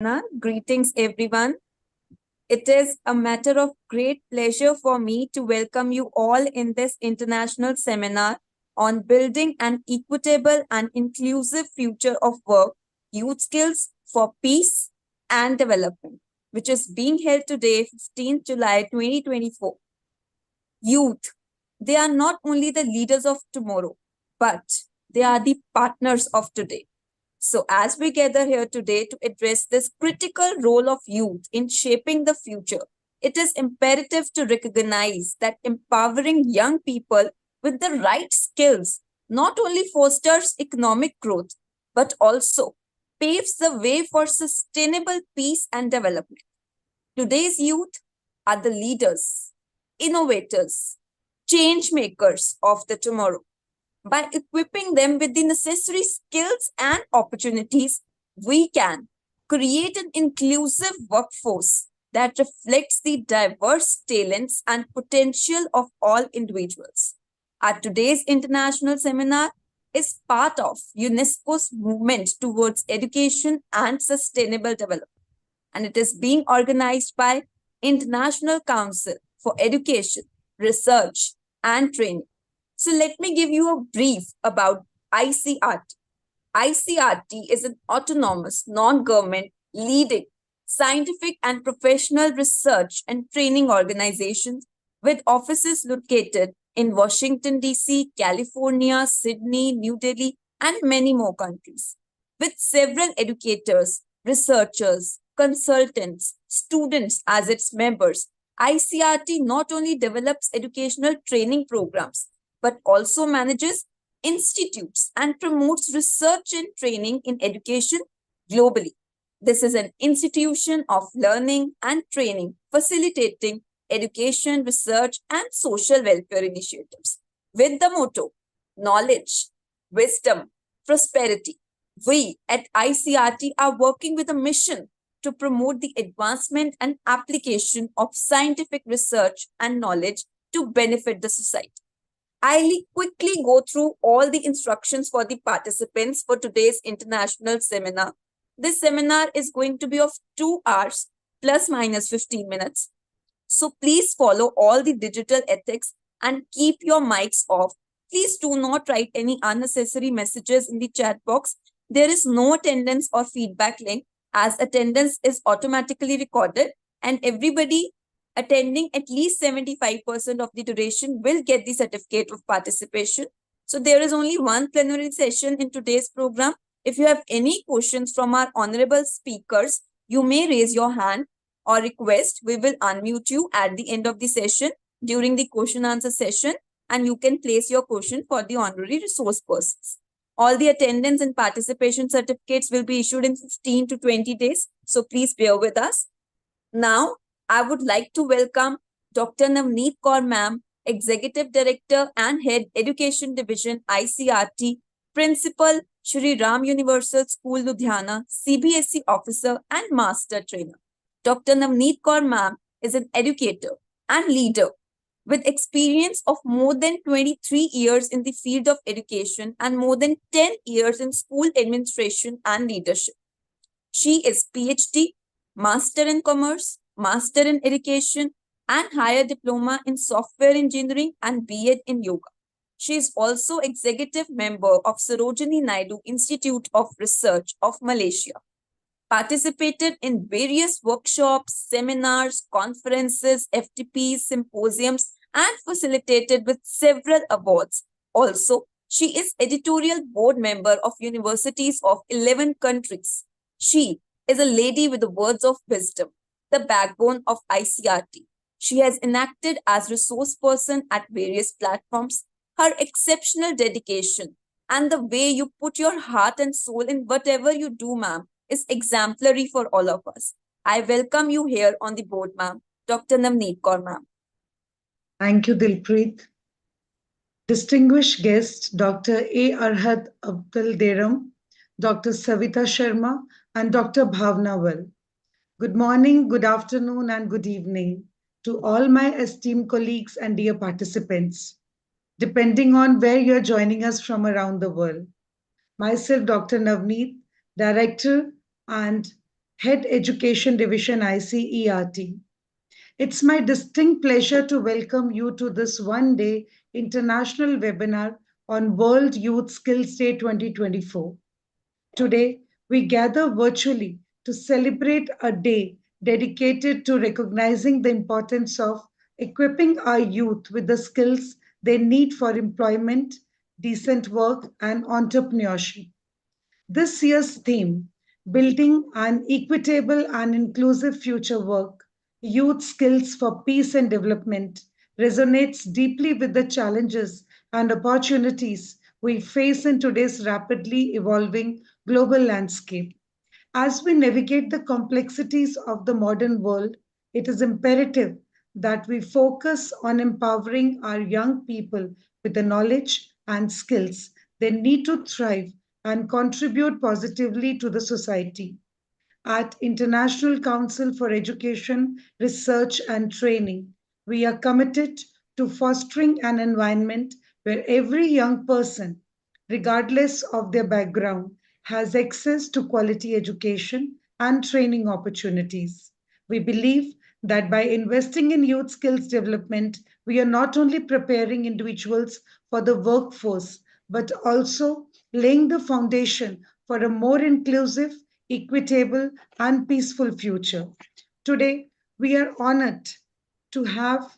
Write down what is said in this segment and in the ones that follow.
Greetings, everyone. It is a matter of great pleasure for me to welcome you all in this international seminar on building an equitable and inclusive future of work, youth skills for peace and development, which is being held today, 15th July 2024. Youth, they are not only the leaders of tomorrow, but they are the partners of today. So, as we gather here today to address this critical role of youth in shaping the future, it is imperative to recognize that empowering young people with the right skills not only fosters economic growth, but also paves the way for sustainable peace and development. Today's youth are the leaders, innovators, change makers of the tomorrow. By equipping them with the necessary skills and opportunities, we can create an inclusive workforce that reflects the diverse talents and potential of all individuals. Our today's international seminar is part of UNESCO's movement towards education and sustainable development, and it is being organized by International Council for Education, Research, and Training. So let me give you a brief about ICRT. ICRT is an autonomous, non-government, leading scientific and professional research and training organization with offices located in Washington, D.C., California, Sydney, New Delhi, and many more countries. With several educators, researchers, consultants, students as its members, ICRT not only develops educational training programs but also manages institutes and promotes research and training in education globally. This is an institution of learning and training, facilitating education, research, and social welfare initiatives. With the motto, knowledge, wisdom, prosperity, we at ICRT are working with a mission to promote the advancement and application of scientific research and knowledge to benefit the society. I'll quickly go through all the instructions for the participants for today's international seminar. This seminar is going to be of 2 hours plus minus 15 minutes. So please follow all the digital ethics and keep your mics off. Please do not write any unnecessary messages in the chat box. There is no attendance or feedback link as attendance is automatically recorded and everybody attending at least 75% of the duration will get the certificate of participation. So there is only one plenary session in today's program. If you have any questions from our honorable speakers, you may raise your hand or request. We will unmute you at the end of the session during the question answer session and you can place your question for the honorary resource persons. All the attendance and participation certificates will be issued in 15 to 20 days. So please bear with us. Now, I would like to welcome Dr. Navneet Kaur Ma'am, Executive Director and Head Education Division, ICRT, Principal, Shri Ram Universal School, Ludhiana, CBSE Officer and Master Trainer. Dr. Navneet Kaur Ma'am is an educator and leader with experience of more than 23 years in the field of education and more than 10 years in school administration and leadership. She is PhD, Master in Commerce, Master in Education, and Higher Diploma in Software Engineering and B.Ed in Yoga. She is also Executive Member of Sarojini Naidu Institute of Research of Malaysia. Participated in various workshops, seminars, conferences, FTPs, symposiums, and facilitated with several awards. Also, she is editorial board member of universities of 11 countries. She is a lady with the words of wisdom, the backbone of ICRT. She has enacted as resource person at various platforms. Her exceptional dedication and the way you put your heart and soul in whatever you do, ma'am, is exemplary for all of us. I welcome you here on the board, ma'am. Dr. Navneet Kaur, ma'am. Thank you, Dilpreet. Distinguished guests, Dr. A. Arhat Abdul Deram, Dr. Savita Sharma, and Dr. Bhavna Val. Good morning, good afternoon, and good evening to all my esteemed colleagues and dear participants, depending on where you're joining us from around the world. Myself, Dr. Navneet, Director and Head Education Division ICERT. It's my distinct pleasure to welcome you to this one-day international webinar on World Youth Skills Day 2024. Today, we gather virtually to celebrate a day dedicated to recognizing the importance of equipping our youth with the skills they need for employment, decent work, and entrepreneurship. This year's theme, Building an Equitable and Inclusive Future Work, Youth Skills for Peace and Development, resonates deeply with the challenges and opportunities we face in today's rapidly evolving global landscape. As we navigate the complexities of the modern world, it is imperative that we focus on empowering our young people with the knowledge and skills they need to thrive and contribute positively to the society. At International Council for Education, Research and Training, we are committed to fostering an environment where every young person, regardless of their background, has access to quality education and training opportunities. We believe that by investing in youth skills development, we are not only preparing individuals for the workforce, but also laying the foundation for a more inclusive, equitable, and peaceful future. Today, we are honored to have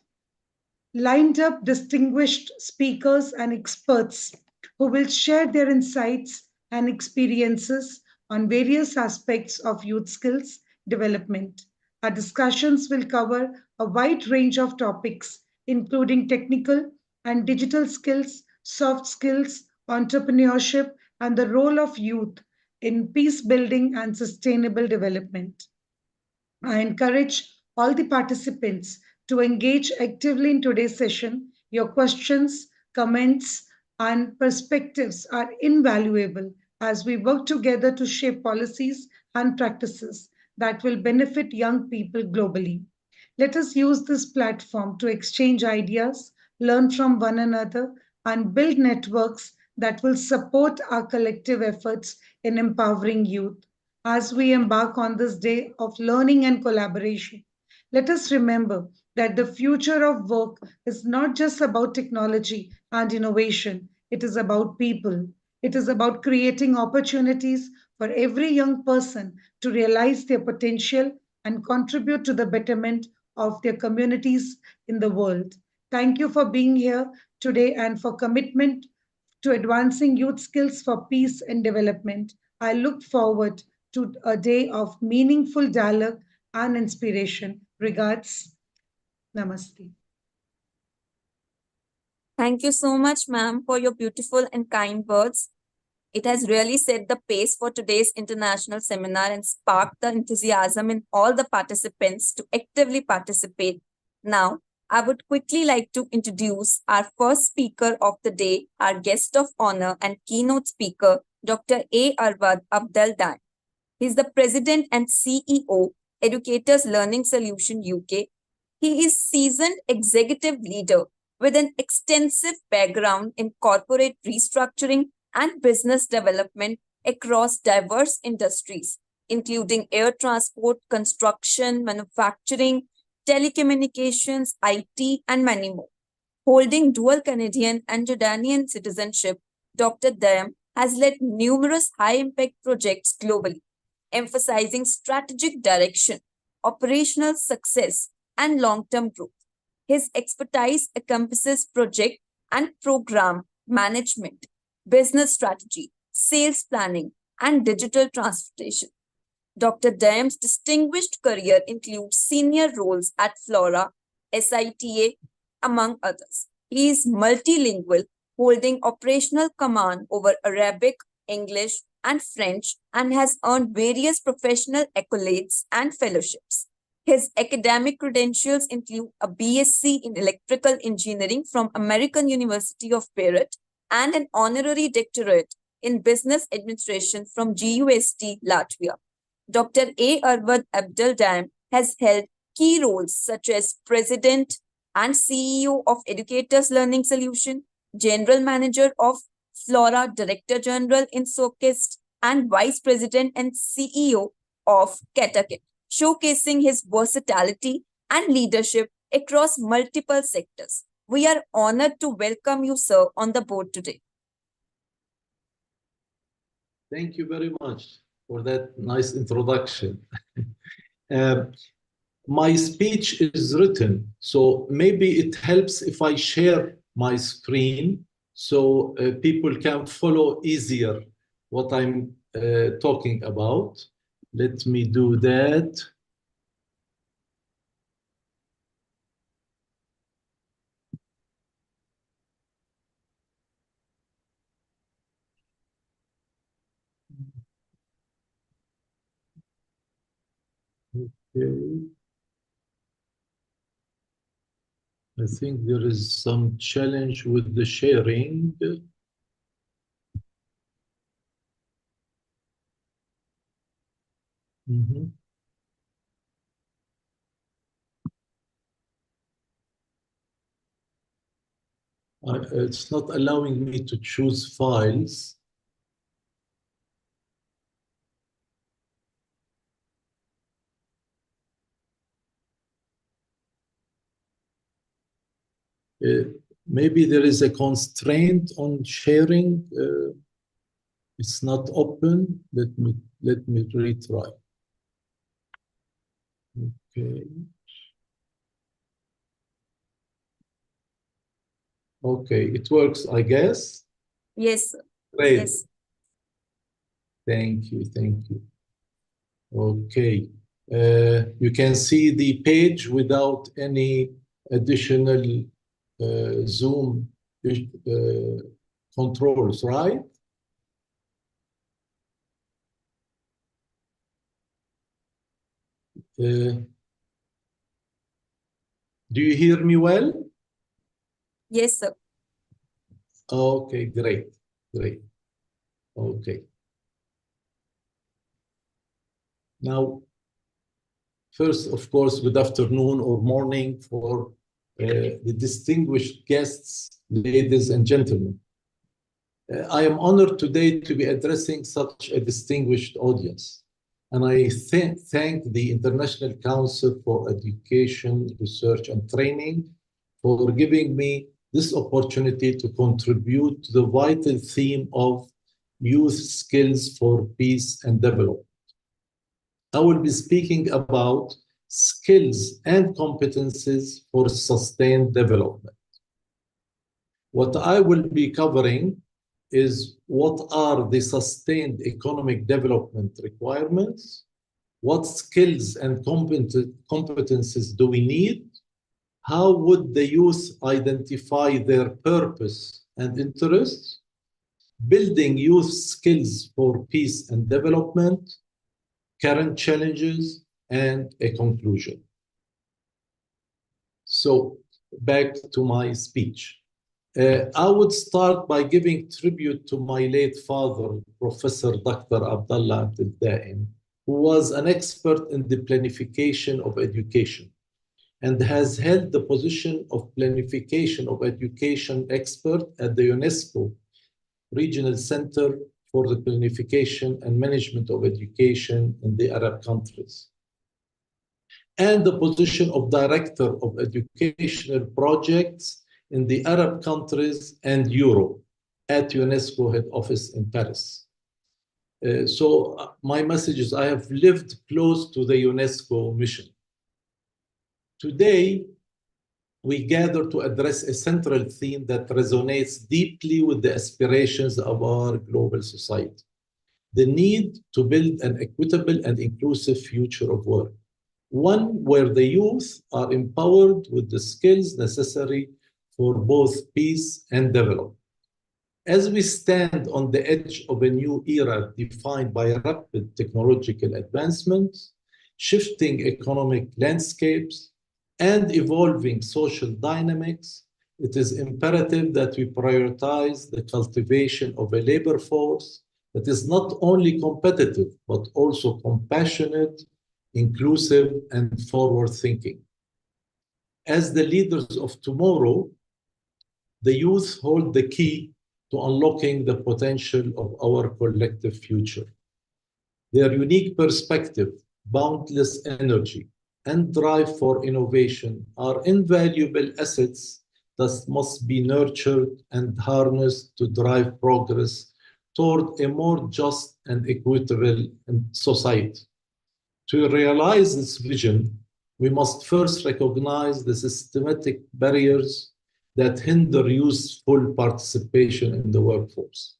lined up distinguished speakers and experts who will share their insights and experiences on various aspects of youth skills development. Our discussions will cover a wide range of topics, including technical and digital skills, soft skills, entrepreneurship, and the role of youth in peace building and sustainable development. I encourage all the participants to engage actively in today's session. Your questions, comments, and perspectives are invaluable as we work together to shape policies and practices that will benefit young people globally. Let us use this platform to exchange ideas, learn from one another, and build networks that will support our collective efforts in empowering youth. As we embark on this day of learning and collaboration, let us remember that the future of work is not just about technology and innovation, it is about people. It is about creating opportunities for every young person to realize their potential and contribute to the betterment of their communities in the world. Thank you for being here today and for commitment to advancing youth skills for peace and development. I look forward to a day of meaningful dialogue and inspiration. Regards, Namaste. Thank you so much, ma'am, for your beautiful and kind words. It has really set the pace for today's international seminar and sparked the enthusiasm in all the participants to actively participate. Now, I would quickly like to introduce our first speaker of the day, our guest of honor and keynote speaker, Dr. A. Arvad Abdel-Daim. He is the President and CEO, Educators Learning Solution UK. He is seasoned executive leader with an extensive background in corporate restructuring and business development across diverse industries, including air transport, construction, manufacturing, telecommunications, IT, and many more. Holding dual Canadian and Jordanian citizenship, Dr. Daim has led numerous high-impact projects globally, emphasizing strategic direction, operational success, and long-term growth. His expertise encompasses project and program management, business strategy, sales planning, and digital transformation. Dr. Daim's distinguished career includes senior roles at Flora, SITA, among others. He is multilingual, holding operational command over Arabic, English, and French, and has earned various professional accolades and fellowships. His academic credentials include a BSc in Electrical Engineering from American University of Beirut and an honorary doctorate in Business Administration from GUST, Latvia. Dr. A. Arvad Abdel-Daim has held key roles such as President and CEO of Educators Learning Solution, General Manager of Flora, Director General in SOCIST, and Vice President and CEO of Kettakit, showcasing his versatility and leadership across multiple sectors. We are honored to welcome you, sir, on the board today. Thank you very much for that nice introduction. Uh, my speech is written, so maybe it helps if I share my screen so people can follow easier what I'm talking about. Let me do that. Okay. I think there is some challenge with the sharing. Mhm. It's not allowing me to choose files. Maybe there is a constraint on sharing. It's not open. Let me retry. Okay. Okay, it works, I guess. Yes, sir. Great. Yes. Thank you. Thank you. Okay. You can see the page without any additional Zoom controls, right? Do you hear me well? Yes, sir. Okay, great. Great. Okay. Now, first, of course, good afternoon or morning for the distinguished guests, ladies and gentlemen. I am honored today to be addressing such a distinguished audience. And I thank the International Council for Education, Research and Training for giving me this opportunity to contribute to the vital theme of youth skills for peace and development. I will be speaking about skills and competencies for sustained development. What I will be covering is what are the sustained economic development requirements, what skills and competencies do we need, how would the youth identify their purpose and interests, building youth skills for peace and development, current challenges, and a conclusion. So back to my speech. I would start by giving tribute to my late father, Professor Dr. Abdullah Abdel Daim, who was an expert in the planification of education and has held the position of planification of education expert at the UNESCO Regional Center for the Planification and Management of Education in the Arab countries, and the position of Director of Educational Projects in the Arab countries and Europe at UNESCO head office in Paris. So my message is I have lived close to the UNESCO mission. Today, we gather to address a central theme that resonates deeply with the aspirations of our global society: the need to build an equitable and inclusive future of work, one where the youth are empowered with the skills necessary for both peace and development. As we stand on the edge of a new era defined by rapid technological advancements, shifting economic landscapes, and evolving social dynamics, it is imperative that we prioritize the cultivation of a labor force that is not only competitive, but also compassionate, inclusive, and forward-thinking. As the leaders of tomorrow, the youth hold the key to unlocking the potential of our collective future. Their unique perspective, boundless energy, and drive for innovation are invaluable assets that must be nurtured and harnessed to drive progress toward a more just and equitable society. To realize this vision, we must first recognize the systematic barriers that hinder youthful participation in the workforce.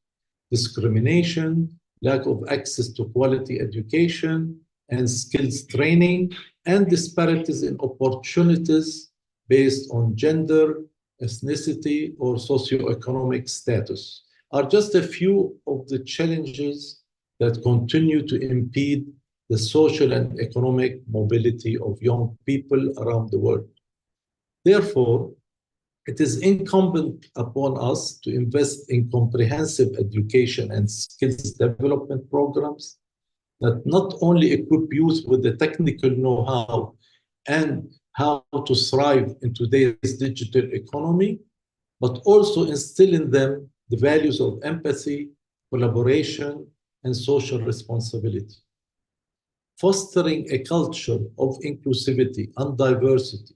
Discrimination, lack of access to quality education and skills training, and disparities in opportunities based on gender, ethnicity, or socioeconomic status are just a few of the challenges that continue to impede the social and economic mobility of young people around the world. Therefore, it is incumbent upon us to invest in comprehensive education and skills development programs that not only equip youth with the technical know-how and how to thrive in today's digital economy, but also instill in them the values of empathy, collaboration, and social responsibility. Fostering a culture of inclusivity and diversity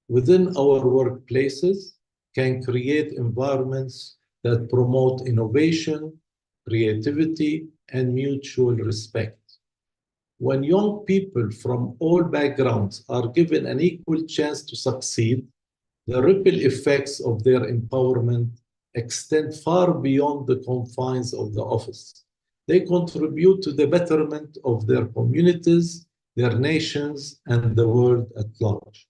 within our workplaces can create environments that promote innovation, creativity, and mutual respect. When young people from all backgrounds are given an equal chance to succeed, the ripple effects of their empowerment extend far beyond the confines of the office. They contribute to the betterment of their communities, their nations, and the world at large.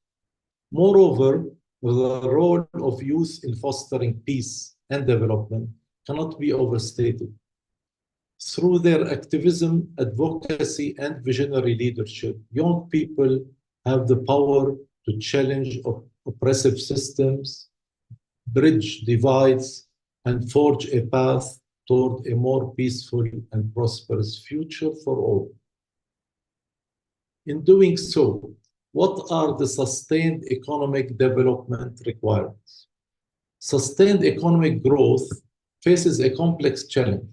Moreover, the role of youth in fostering peace and development cannot be overstated. Through their activism, advocacy, and visionary leadership, young people have the power to challenge oppressive systems, bridge divides, and forge a path toward a more peaceful and prosperous future for all. In doing so, what are the sustained economic development requirements? Sustained economic growth faces a complex challenge,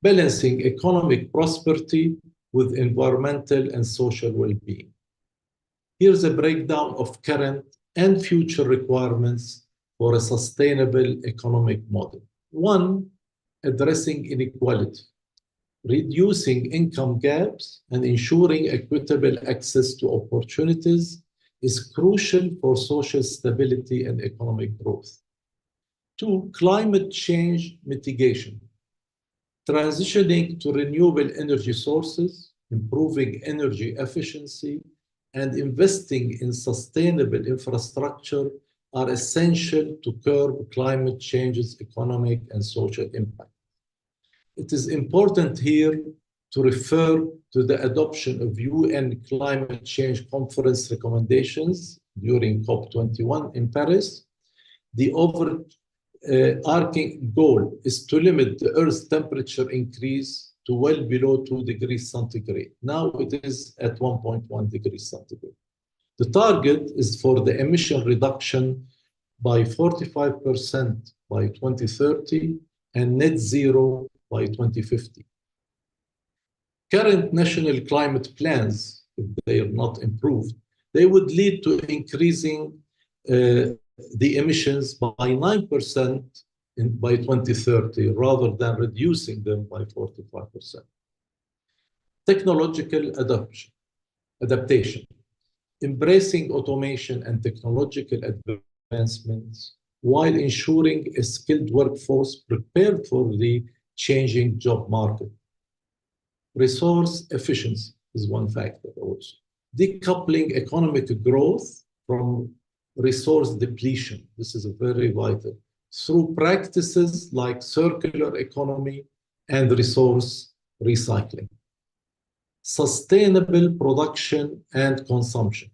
balancing economic prosperity with environmental and social well-being. Here's a breakdown of current and future requirements for a sustainable economic model. One, addressing inequality, reducing income gaps and ensuring equitable access to opportunities is crucial for social stability and economic growth. Two, climate change mitigation, transitioning to renewable energy sources, improving energy efficiency, and investing in sustainable infrastructure are essential to curb climate change's economic and social impact. It is important here to refer to the adoption of UN Climate Change Conference recommendations during COP21 in Paris. The overarching goal is to limit the Earth's temperature increase to well below 2 degrees centigrade. Now it is at 1.1 degrees centigrade. The target is for the emission reduction by 45% by 2030 and net zero by 2050. Current national climate plans, if they are not improved, they would lead to increasing the emissions by 9% by 2030, rather than reducing them by 45%. Technological adaptation, embracing automation and technological advancements while ensuring a skilled workforce prepared for the changing job market. Resource efficiency is one factor also. Decoupling economic growth from resource depletion, this is very vital, through practices like circular economy and resource recycling. Sustainable production and consumption,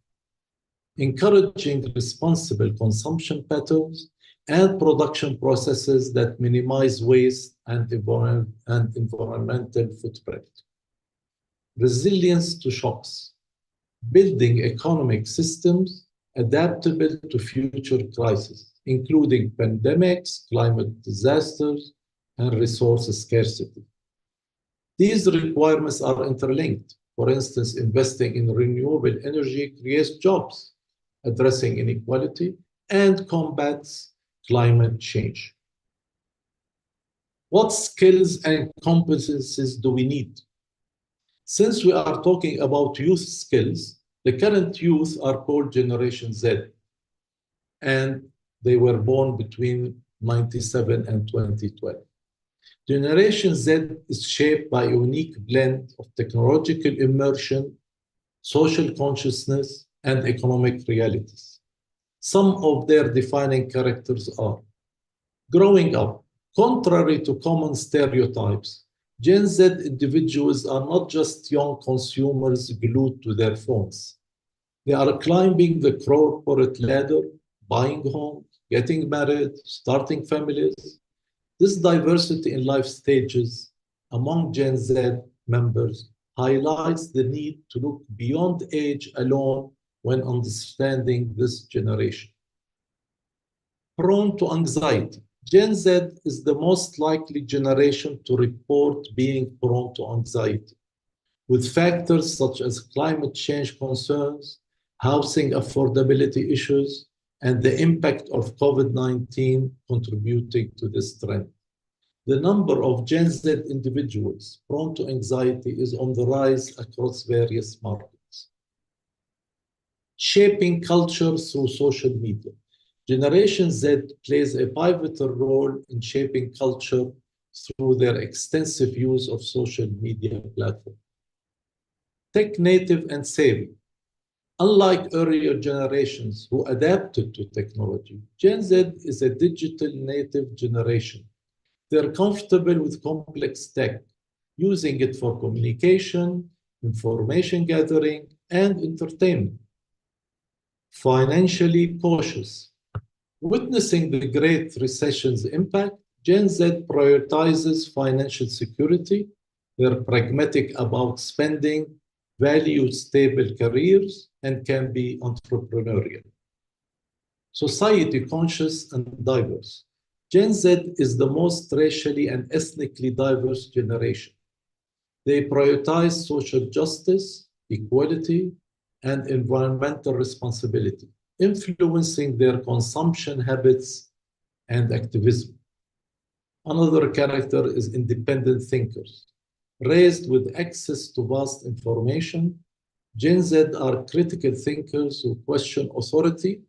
encouraging responsible consumption patterns and production processes that minimize waste and environmental footprint. Resilience to shocks, building economic systems adaptable to future crises, including pandemics, climate disasters, and resource scarcity. These requirements are interlinked. For instance, investing in renewable energy creates jobs, addressing inequality, and combats climate change. What skills and competencies do we need? Since we are talking about youth skills, the current youth are called Generation Z, and they were born between 97 and 2012. Generation Z is shaped by a unique blend of technological immersion, social consciousness, and economic realities. Some of their defining characters are growing up. Contrary to common stereotypes, Gen Z individuals are not just young consumers glued to their phones. They are climbing the corporate ladder, buying homes, getting married, starting families. This diversity in life stages among Gen Z members highlights the need to look beyond age alone when understanding this generation. Prone to anxiety. Gen Z is the most likely generation to report being prone to anxiety, with factors such as climate change concerns, housing affordability issues, and the impact of COVID-19 contributing to this trend. The number of Gen Z individuals prone to anxiety is on the rise across various markets. Shaping culture through social media. Generation Z plays a pivotal role in shaping culture through their extensive use of social media platforms. Tech native and savvy. Unlike earlier generations who adapted to technology, Gen Z is a digital native generation. They're comfortable with complex tech, using it for communication, information gathering, and entertainment. Financially cautious. Witnessing the Great Recession's impact, Gen Z prioritizes financial security. They're pragmatic about spending, value stable careers, and can be entrepreneurial. Society conscious and diverse. Gen Z is the most racially and ethnically diverse generation. They prioritize social justice, equality, and environmental responsibility, influencing their consumption habits and activism. Another character is independent thinkers. Raised with access to vast information, Gen Z are critical thinkers who question authority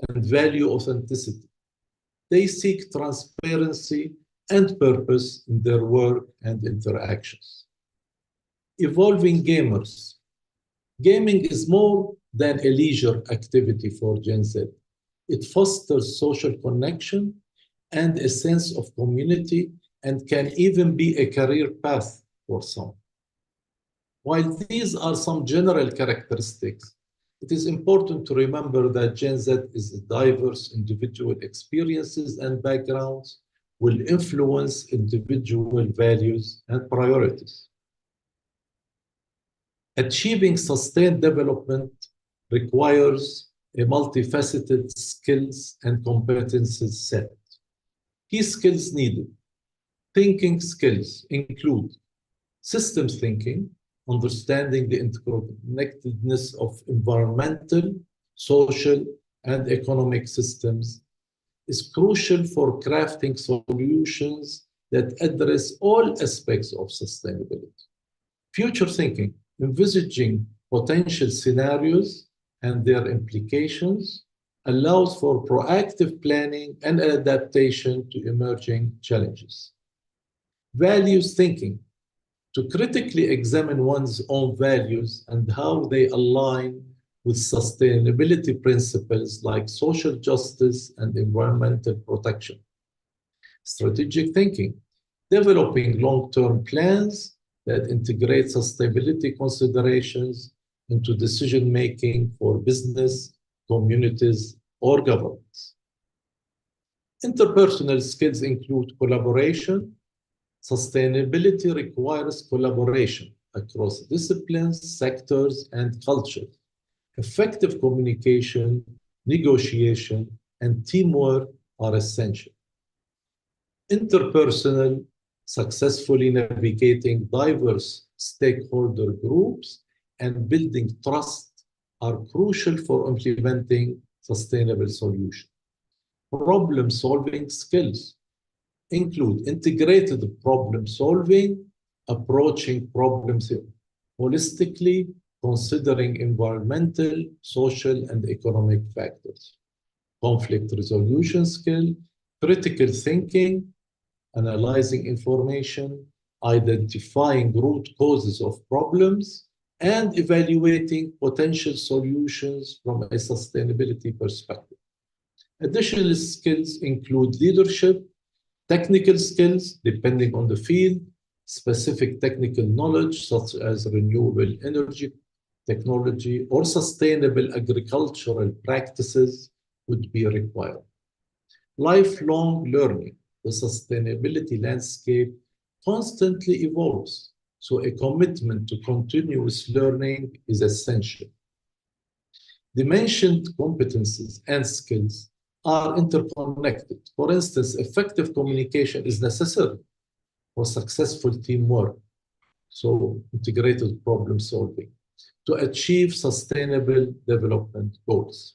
and value authenticity. They seek transparency and purpose in their work and interactions. Evolving gamers. Gaming is more than a leisure activity for Gen Z. It fosters social connection and a sense of community and can even be a career path for some. While these are some general characteristics, it is important to remember that Gen Z is a diverse individual experiences and backgrounds will influence individual values and priorities. Achieving sustained development requires a multifaceted skills and competencies set. Key skills needed. Thinking skills include systems thinking, understanding the interconnectedness of environmental, social, and economic systems is crucial for crafting solutions that address all aspects of sustainability. Future thinking, envisaging potential scenarios and their implications, allows for proactive planning and adaptation to emerging challenges. Values thinking, to critically examine one's own values and how they align with sustainability principles like social justice and environmental protection. Strategic thinking, developing long-term plans that integrate sustainability considerations into decision-making for business, communities, or governments. Interpersonal skills include collaboration. Sustainability requires collaboration across disciplines, sectors, and cultures. Effective communication, negotiation, and teamwork are essential. Interpersonal successfully navigating diverse stakeholder groups, and building trust are crucial for implementing sustainable solutions. Problem-solving skills include integrated problem solving, approaching problems holistically, considering environmental, social, and economic factors. Conflict resolution skill, critical thinking, analyzing information, identifying root causes of problems, and evaluating potential solutions from a sustainability perspective. Additional skills include leadership, technical skills, depending on the field, specific technical knowledge, such as renewable energy technology or sustainable agricultural practices would be required. Lifelong learning. The sustainability landscape constantly evolves, so a commitment to continuous learning is essential. The mentioned competencies and skills are interconnected. For instance, effective communication is necessary for successful teamwork, so integrated problem solving, to achieve sustainable development goals.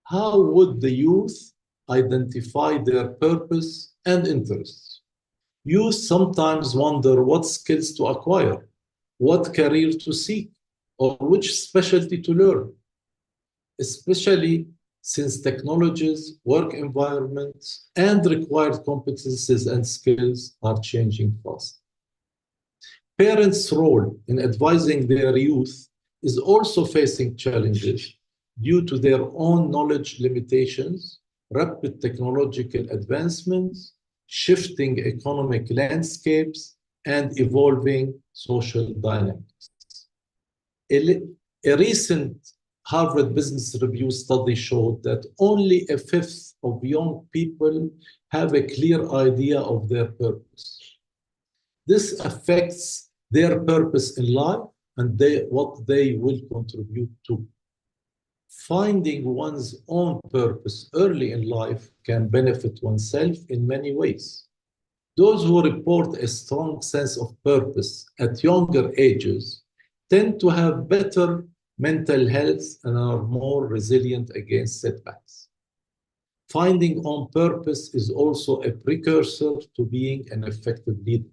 How would the youth identify their purpose and interests? Youth sometimes wonder what skills to acquire, what career to seek, or which specialty to learn, especially since technologies, work environments, and required competencies and skills are changing fast. Parents' role in advising their youth is also facing challenges due to their own knowledge limitations, rapid technological advancements, shifting economic landscapes, and evolving social dynamics. A recent Harvard Business Review study showed that only a fifth of young people have a clear idea of their purpose. This affects their purpose in life and what they will contribute to. Finding one's own purpose early in life can benefit oneself in many ways. Those who report a strong sense of purpose at younger ages tend to have better mental health and are more resilient against setbacks. Finding own purpose is also a precursor to being an effective leader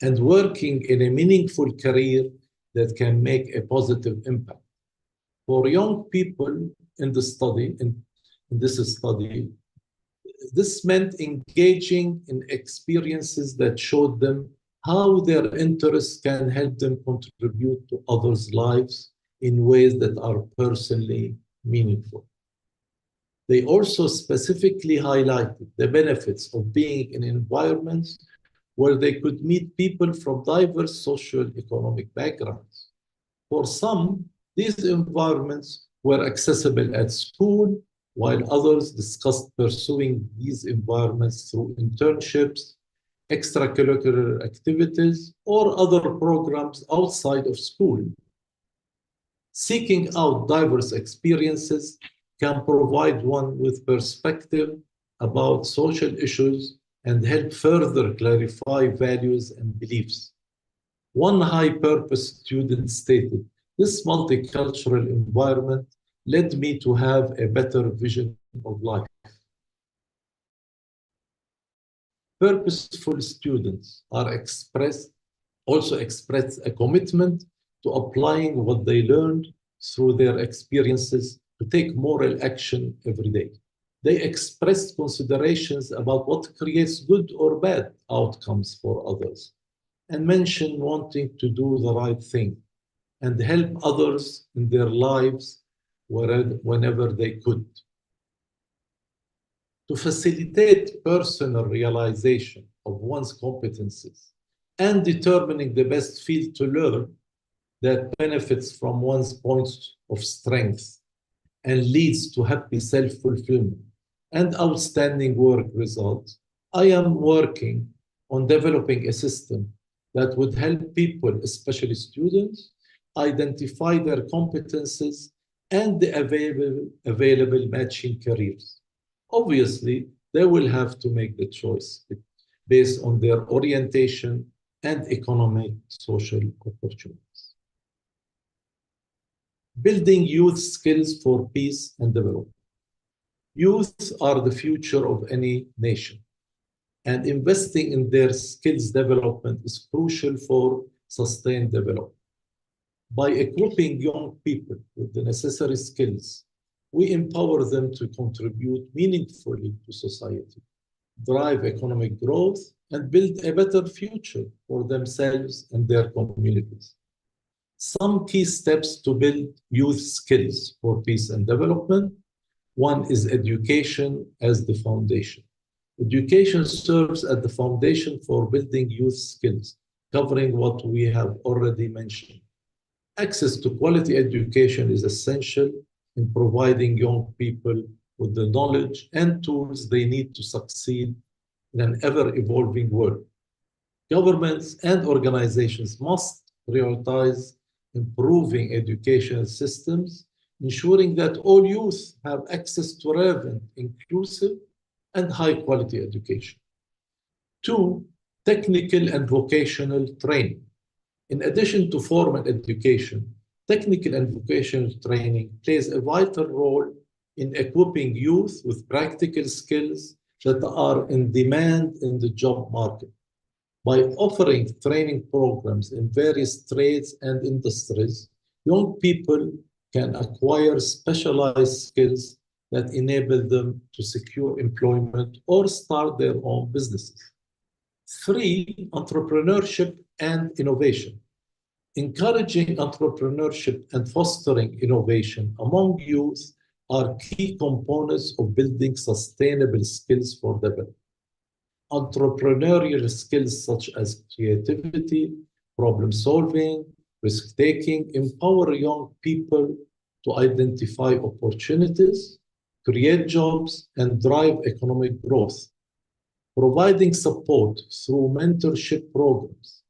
and working in a meaningful career that can make a positive impact. For young people in this study, this meant engaging in experiences that showed them how their interests can help them contribute to others' lives in ways that are personally meaningful. They also specifically highlighted the benefits of being in environments where they could meet people from diverse socio-economic backgrounds. For some, these environments were accessible at school, while others discussed pursuing these environments through internships, extracurricular activities, or other programs outside of school. Seeking out diverse experiences can provide one with perspective about social issues and help further clarify values and beliefs. One high-purpose student stated, "This multicultural environment led me to have a better vision of life." Purposeful students also express a commitment to applying what they learned through their experiences to take moral action every day. They expressed considerations about what creates good or bad outcomes for others and mentioned wanting to do the right thing and help others in their lives whenever they could. To facilitate personal realization of one's competencies and determining the best field to learn that benefits from one's points of strength and leads to happy self-fulfillment and outstanding work results, I am working on developing a system that would help people, especially students, identify their competences and the available matching careers. Obviously, they will have to make the choice based on their orientation and economic social opportunities. Building youth skills for peace and development. Youth are the future of any nation, and investing in their skills development is crucial for sustained development. By equipping young people with the necessary skills, we empower them to contribute meaningfully to society, drive economic growth, and build a better future for themselves and their communities. Some key steps to build youth skills for peace and development. One is education as the foundation. Education serves as the foundation for building youth skills, covering what we have already mentioned. Access to quality education is essential in providing young people with the knowledge and tools they need to succeed in an ever-evolving world. Governments and organizations must prioritize improving educational systems, ensuring that all youth have access to relevant, inclusive, and high-quality education. 2, technical and vocational training. In addition to formal education, technical and vocational training plays a vital role in equipping youth with practical skills that are in demand in the job market. By offering training programs in various trades and industries, young people can acquire specialized skills that enable them to secure employment or start their own businesses. 3, entrepreneurship and innovation. Encouraging entrepreneurship and fostering innovation among youth are key components of building sustainable skills for development. Entrepreneurial skills such as creativity, problem solving, risk taking empower young people to identify opportunities, create jobs, and drive economic growth. Providing support through mentorship programs,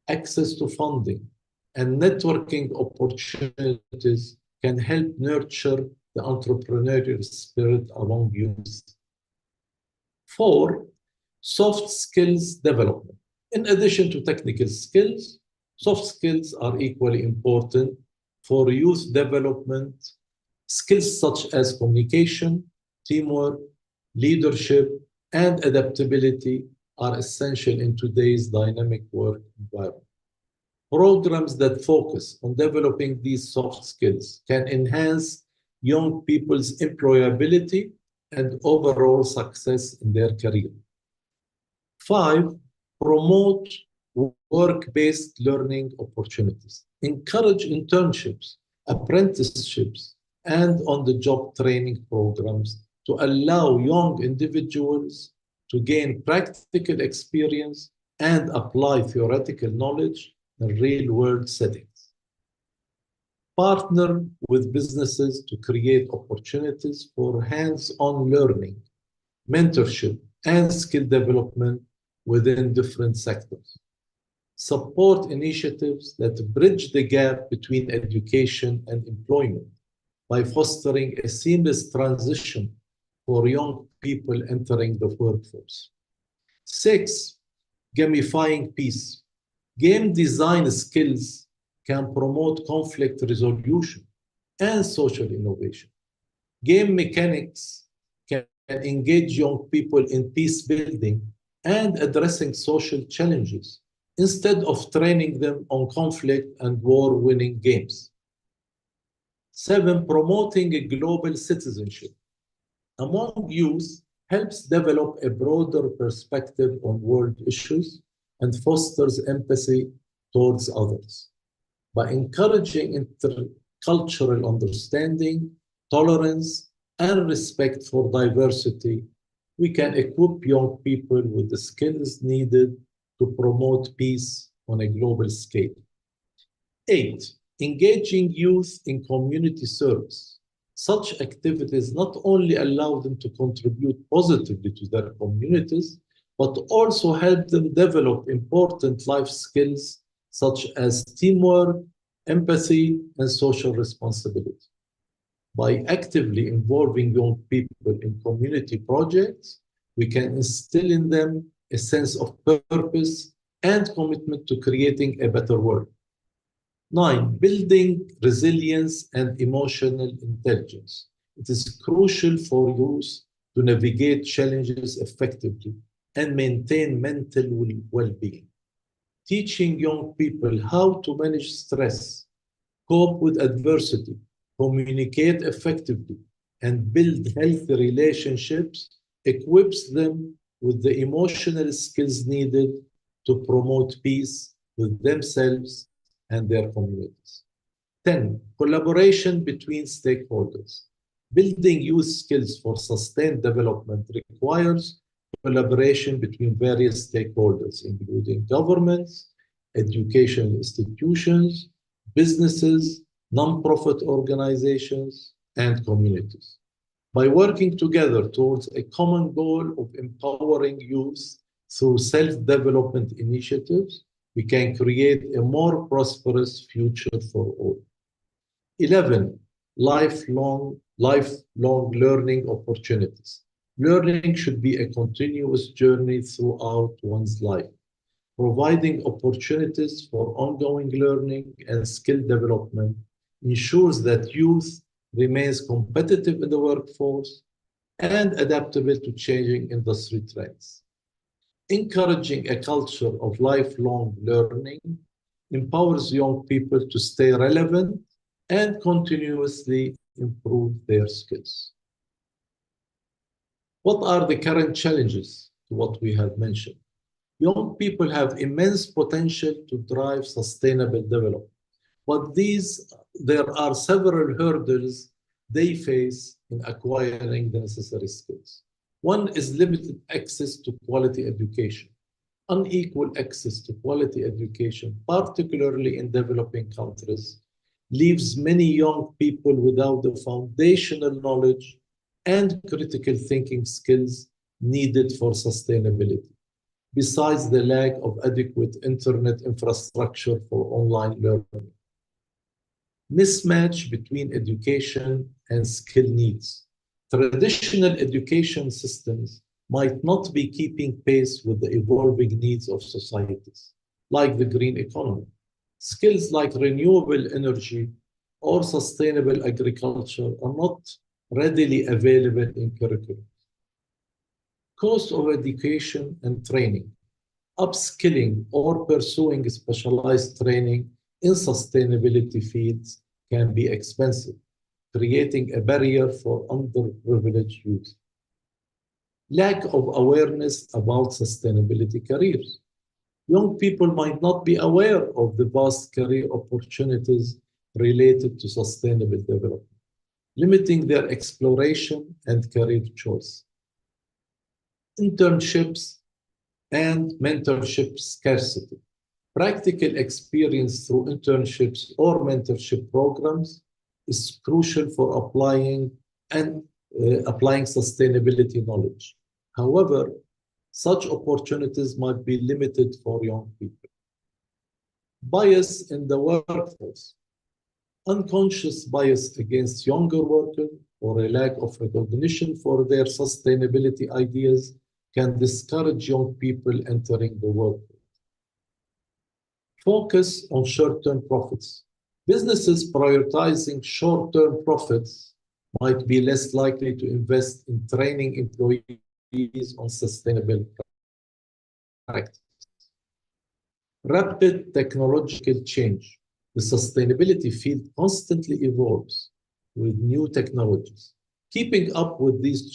access to funding, and networking opportunities can help nurture the entrepreneurial spirit among youth. 4, soft skills development. In addition to technical skills, soft skills are equally important for youth development. Skills such as communication, teamwork, leadership, and adaptability are essential in today's dynamic work environment. Programs that focus on developing these soft skills can enhance young people's employability and overall success in their career. 5, promote work-based learning opportunities. Encourage internships, apprenticeships, and on-the-job training programs to allow young individuals to gain practical experience and apply theoretical knowledge in real-world settings. Partner with businesses to create opportunities for hands-on learning, mentorship, and skill development within different sectors. Support initiatives that bridge the gap between education and employment by fostering a seamless transition for young people entering the workforce. 6, gamifying peace. Game design skills can promote conflict resolution and social innovation. Game mechanics can engage young people in peace building and addressing social challenges instead of training them on conflict and war-winning games. 7, promoting a global citizenship among youth helps develop a broader perspective on world issues and fosters empathy towards others. By encouraging intercultural understanding, tolerance, and respect for diversity, we can equip young people with the skills needed to promote peace on a global scale. 8, engaging youth in community service. Such activities not only allow them to contribute positively to their communities, but also help them develop important life skills such as teamwork, empathy, and social responsibility. By actively involving young people in community projects, we can instill in them a sense of purpose and commitment to creating a better world. 9, building resilience and emotional intelligence. It is crucial for youth to navigate challenges effectively and maintain mental well-being. Teaching young people how to manage stress, cope with adversity, communicate effectively, and build healthy relationships equips them with the emotional skills needed to promote peace with themselves and their communities. 10, collaboration between stakeholders. Building youth skills for sustained development requires collaboration between various stakeholders, including governments, educational institutions, businesses, non-profit organizations, and communities. By working together towards a common goal of empowering youth through self-development initiatives, we can create a more prosperous future for all. 11, lifelong learning opportunities. Learning should be a continuous journey throughout one's life. Providing opportunities for ongoing learning and skill development ensures that youth remains competitive in the workforce and adaptable to changing industry trends. Encouraging a culture of lifelong learning empowers young people to stay relevant and continuously improve their skills. What are the current challenges to what we have mentioned? Young people have immense potential to drive sustainable development, but there are several hurdles they face in acquiring the necessary skills. One is limited access to quality education. Unequal access to quality education, particularly in developing countries, leaves many young people without the foundational knowledge and critical thinking skills needed for sustainability, besides the lack of adequate internet infrastructure for online learning. Mismatch between education and skill needs. Traditional education systems might not be keeping pace with the evolving needs of societies, like the green economy. Skills like renewable energy or sustainable agriculture are not readily available in curriculum. Cost of education and training. Upskilling or pursuing specialized training in sustainability fields can be expensive, creating a barrier for underprivileged youth. Lack of awareness about sustainability careers. Young people might not be aware of the vast career opportunities related to sustainable development, limiting their exploration and career choice. Internships and mentorship scarcity. Practical experience through internships or mentorship programs is crucial for applying sustainability knowledge. However, such opportunities might be limited for young people. Bias in the workforce. Unconscious bias against younger workers or a lack of recognition for their sustainability ideas can discourage young people entering the workforce. Focus on short-term profits. Businesses prioritizing short-term profits might be less likely to invest in training employees on sustainable practices. Rapid technological change. The sustainability field constantly evolves with new technologies. Keeping up with these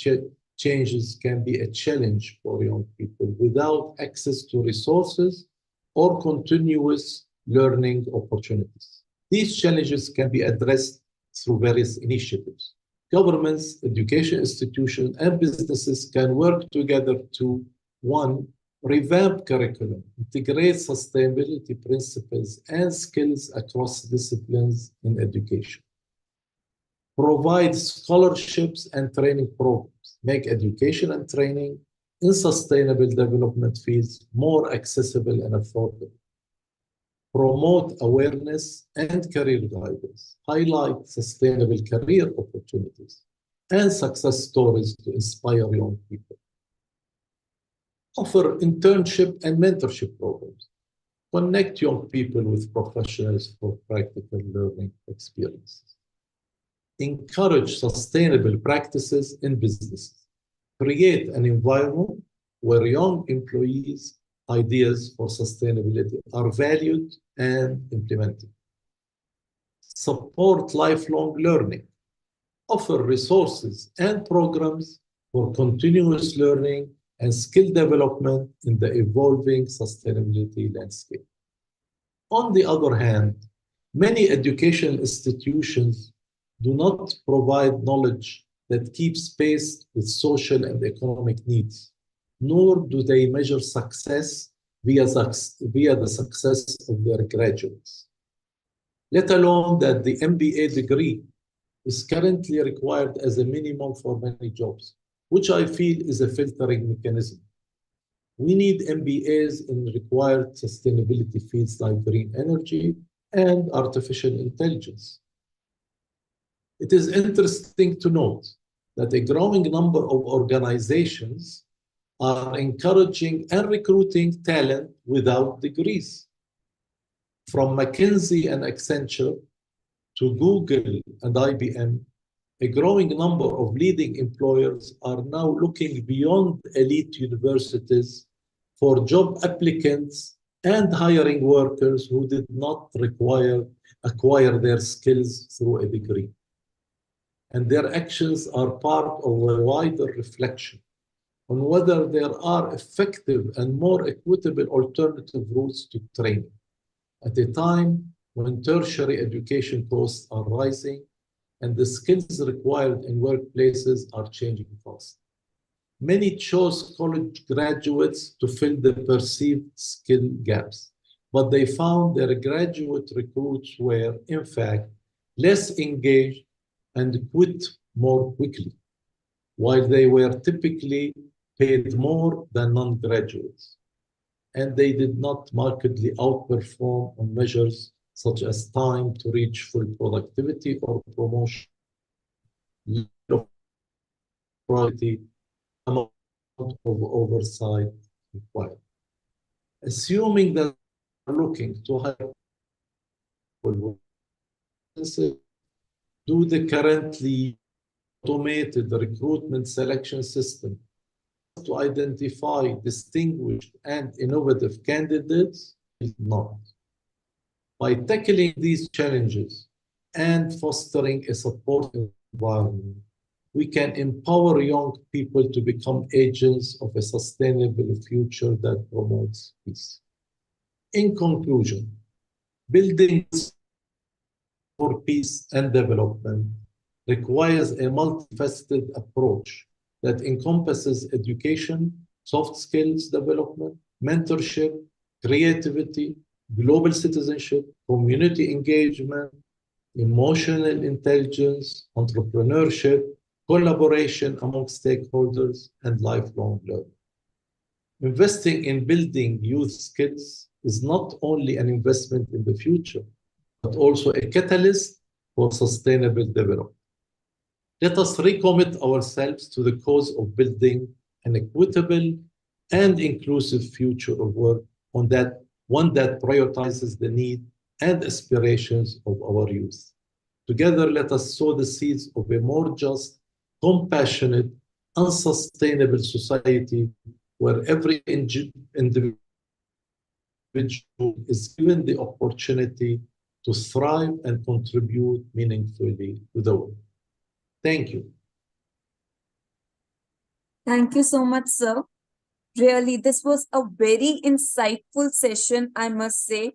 changes can be a challenge for young people without access to resources or continuous learning opportunities. These challenges can be addressed through various initiatives. Governments, education institutions, and businesses can work together to, 1, revamp curriculum, integrate sustainability principles and skills across disciplines in education. Provide scholarships and training programs, make education and training in sustainable development fields more accessible and affordable. Promote awareness and career guidance, highlight sustainable career opportunities and success stories to inspire young people. Offer internship and mentorship programs. Connect young people with professionals for practical learning experiences. Encourage sustainable practices in businesses. Create an environment where young employees' ideas for sustainability are valued and implemented. Support lifelong learning. Offer resources and programs for continuous learning and skill development in the evolving sustainability landscape. On the other hand, many educational institutions do not provide knowledge that keeps pace with social and economic needs, nor do they measure success via the success of their graduates. Let alone that the MBA degree is currently required as a minimum for many jobs, which I feel is a filtering mechanism. We need MBAs in required sustainability fields like green energy and artificial intelligence. It is interesting to note that a growing number of organizations are encouraging and recruiting talent without degrees. From McKinsey and Accenture to Google and IBM, a growing number of leading employers are now looking beyond elite universities for job applicants and hiring workers who did not acquire their skills through a degree. And their actions are part of a wider reflection on whether there are effective and more equitable alternative routes to training at a time when tertiary education costs are rising and the skills required in workplaces are changing fast. Many chose college graduates to fill the perceived skill gaps, but they found their graduate recruits were, in fact, less engaged and quit more quickly, while they were typically paid more than non-graduates. And they did not markedly outperform on measures such as time to reach full productivity or promotion, level of quality, amount of oversight required. Assuming that we are looking to hire people, do the currently automated recruitment selection system to identify distinguished and innovative candidates? Is not. By tackling these challenges and fostering a supportive environment, we can empower young people to become agents of a sustainable future that promotes peace. In conclusion, building for peace and development requires a multifaceted approach that encompasses education, soft skills development, mentorship, creativity, global citizenship, community engagement, emotional intelligence, entrepreneurship, collaboration among stakeholders, and lifelong learning. Investing in building youth skills is not only an investment in the future, but also a catalyst for sustainable development. Let us recommit ourselves to the cause of building an equitable and inclusive future of work, one that prioritizes the need and aspirations of our youth. Together, let us sow the seeds of a more just, compassionate, and sustainable society where every individual is given the opportunity to thrive and contribute meaningfully to the world. Thank you. Thank you so much, sir. Really, this was a very insightful session, I must say,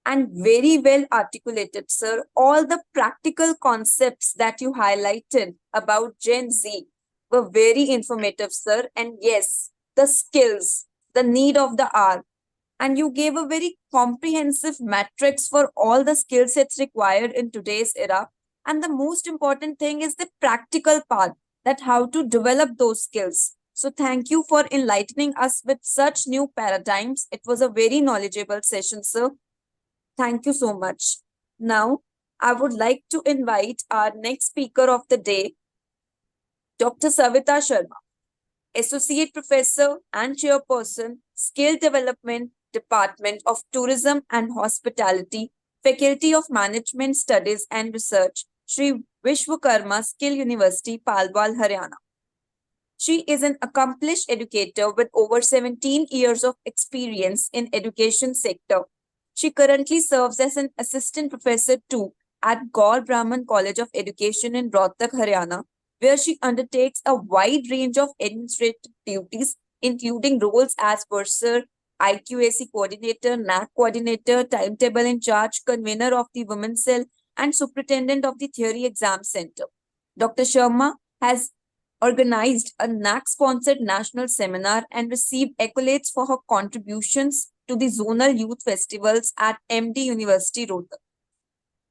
and very well articulated, sir. All the practical concepts that you highlighted about Gen Z were very informative, sir. And yes, the skills, the need of the hour. And you gave a very comprehensive matrix for all the skill sets required in today's era. And the most important thing is the practical part, that how to develop those skills. So thank you for enlightening us with such new paradigms. It was a very knowledgeable session, sir. Thank you so much. Now, I would like to invite our next speaker of the day, Dr. Savita Sharma. Associate Professor and Chairperson, Skill Development Department of Tourism and Hospitality, Faculty of Management Studies and Research, Sri Vishwakarma Skill University, Palwal, Haryana. She is an accomplished educator with over 17 years of experience in education sector. She currently serves as an assistant professor too at Gaur Brahman College of Education in Rohtak, Haryana, where she undertakes a wide range of administrative duties, including roles as bursar, IQAC coordinator, NAC coordinator, timetable in charge, convener of the Women's Cell, and superintendent of the Theory Exam Center. Dr. Sharma has organized a NAC-sponsored national seminar and received accolades for her contributions to the zonal youth festivals at MD University, Rohtak.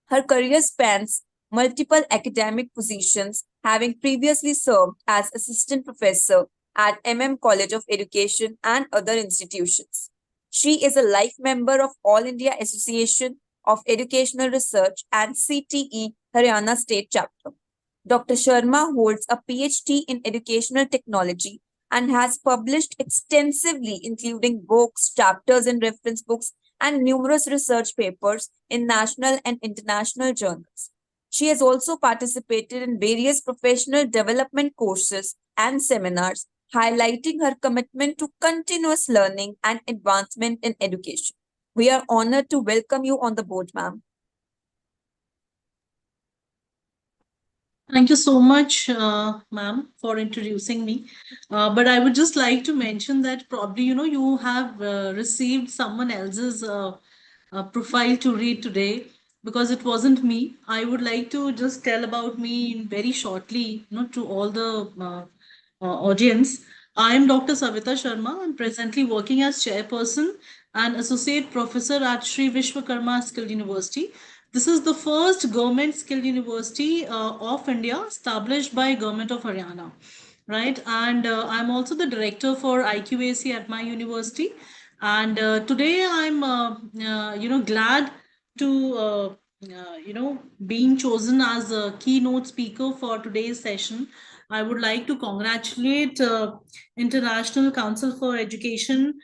Her career spans multiple academic positions, having previously served as assistant professor at College of Education and other institutions. She is a life member of All India Association of Educational Research and CTE Haryana State Chapter. Dr. Sharma holds a PhD in Educational Technology and has published extensively, including books, chapters in reference books, and numerous research papers in national and international journals. She has also participated in various professional development courses and seminars, highlighting her commitment to continuous learning and advancement in education. We are honored to welcome you on the board, ma'am. Thank you so much, ma'am, for introducing me. But I would just like to mention that probably, you have received someone else's profile to read today because it wasn't me. I would like to just tell about me very shortly, to all the audience. I am Dr. Savita Sharma. I'm presently working as chairperson and associate professor at Sri Vishwakarma Skill University. This is the first government skilled university of India established by Government of Haryana, right? And I'm also the director for IQAC at my university. And today I'm, glad to, being chosen as a keynote speaker for today's session. I would like to congratulate International Council for Education,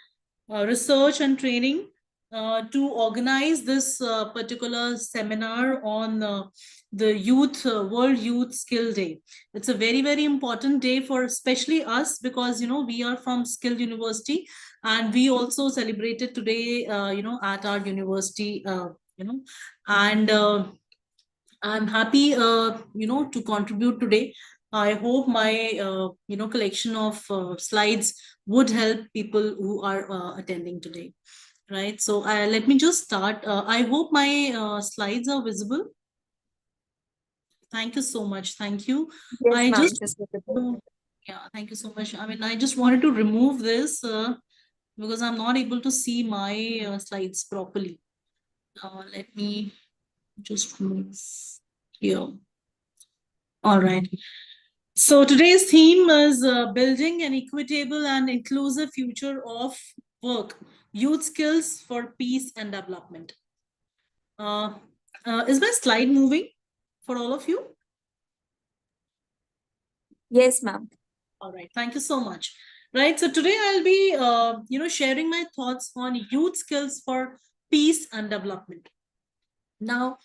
Research and Training to organize this particular seminar on the World Youth Skill Day. It's a very, very important day for especially us because, we are from Skill University and we also celebrated today, at our university, and I'm happy, to contribute today. I hope my, collection of slides would help people who are attending today. Right. So let me just start. I hope my slides are visible. Thank you so much. Thank you. Yes, Yeah, thank you so much. I mean, I just wanted to remove this because I'm not able to see my slides properly. Let me just remove here. All right. So today's theme is building an equitable and inclusive future of work, youth skills for peace and development. Is my slide moving for all of you? Yes, ma'am. All right, thank you so much. Right, so today I'll be, sharing my thoughts on youth skills for peace and development. Now,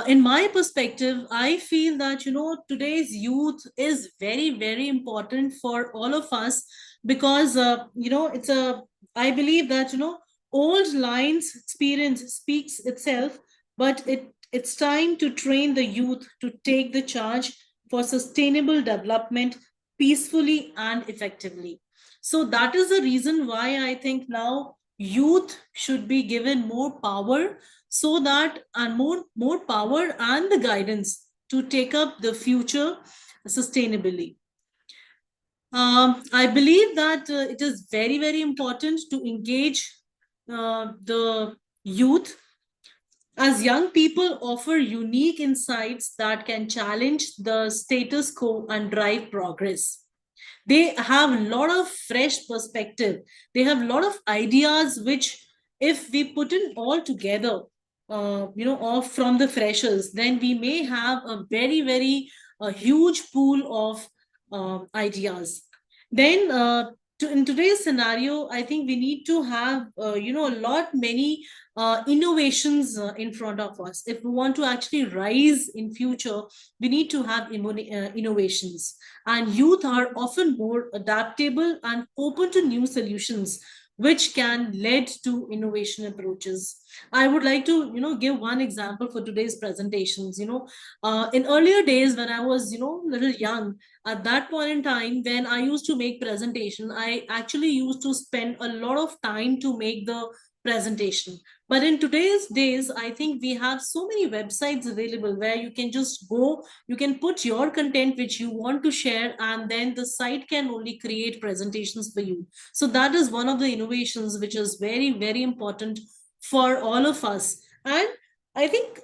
in my perspective, I feel that, today's youth is very, very important for all of us because, I believe that, old lines experience speaks itself, but it's time to train the youth to take the charge for sustainable development peacefully and effectively. So that is the reason why I think now youth should be given more power so that and more power and the guidance to take up the future sustainably. I believe that it is very, very important to engage the youth as young people offer unique insights that can challenge the status quo and drive progress. They have a lot of fresh perspective. They have a lot of ideas which, if we put it all together, off from the freshers, then we may have a very, very huge pool of ideas. Then in today's scenario, I think we need to have many innovations in front of us. If we want to actually rise in future, we need to have innovations. And youth are often more adaptable and open to new solutions, which can lead to innovation approaches. I would like to give one example for today's presentations. In earlier days when I was little young, at that point in time when I used to make presentation, I actually used to spend a lot of time to make the presentation. But in today's days, I think we have so many websites available where you can just go, you can put your content which you want to share, and then the site can only create presentations for you. So that is one of the innovations which is very, very important for all of us. And I think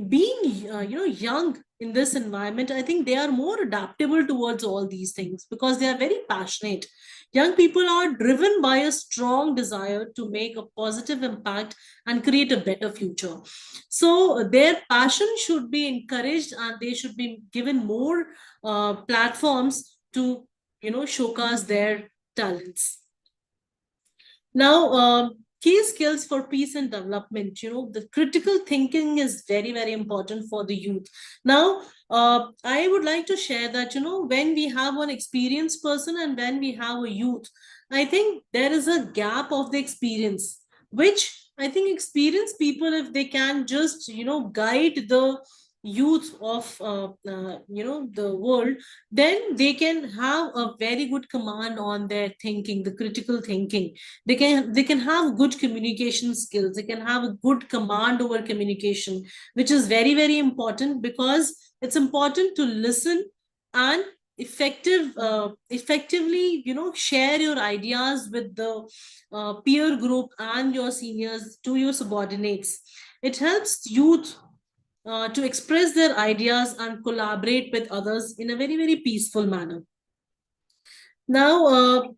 being young in this environment, I think they are more adaptable towards all these things because they are very passionate. Young people are driven by a strong desire to make a positive impact and create a better future. So their passion should be encouraged and they should be given more platforms to showcase their talents. Now, key skills for peace and development. The critical thinking is very, very important for the youth. Now, I would like to share that, when we have one experienced person and when we have a youth, I think there is a gap of the experience, which I think experienced people, if they can just, guide the youth of the world, then they can have a very good command on their thinking, the critical thinking. They can have good communication skills, they can have a good command over communication, which is very, very important because it's important to listen and effectively share your ideas with the peer group and your seniors to your subordinates. It helps youth to express their ideas and collaborate with others in a very, very peaceful manner. Now,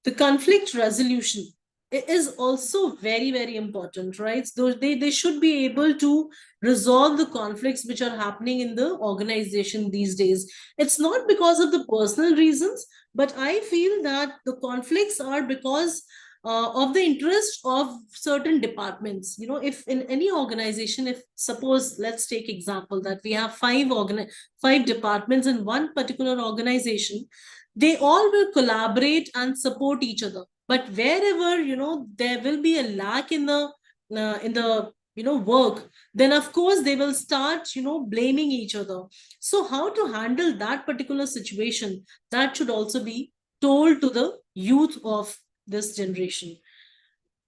the conflict resolution is also very, very important, right? So they should be able to resolve the conflicts which are happening in the organization these days. It's not because of the personal reasons, but I feel that the conflicts are because of the interest of certain departments. If in any organization, if suppose let's take example that we have five departments in one particular organization, they all will collaborate and support each other. But wherever there will be a lack in the work, then of course they will start blaming each other. So how to handle that particular situation, that should also be told to the youth of this generation.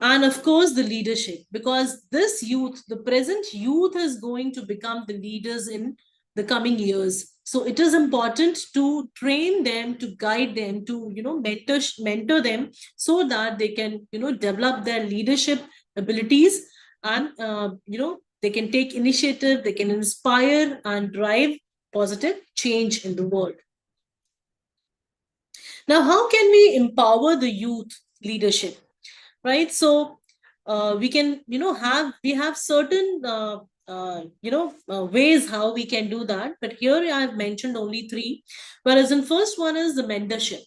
And of course the leadership, because this youth, the present youth, is going to become the leaders in the coming years. So it is important to train them, to guide them, to mentor them, so that they can develop their leadership abilities, and they can take initiative, they can inspire and drive positive change in the world. Now, how can we empower the youth leadership, right? So we can we have certain ways how we can do that, but here I have mentioned only three. Whereas in first one is the mentorship,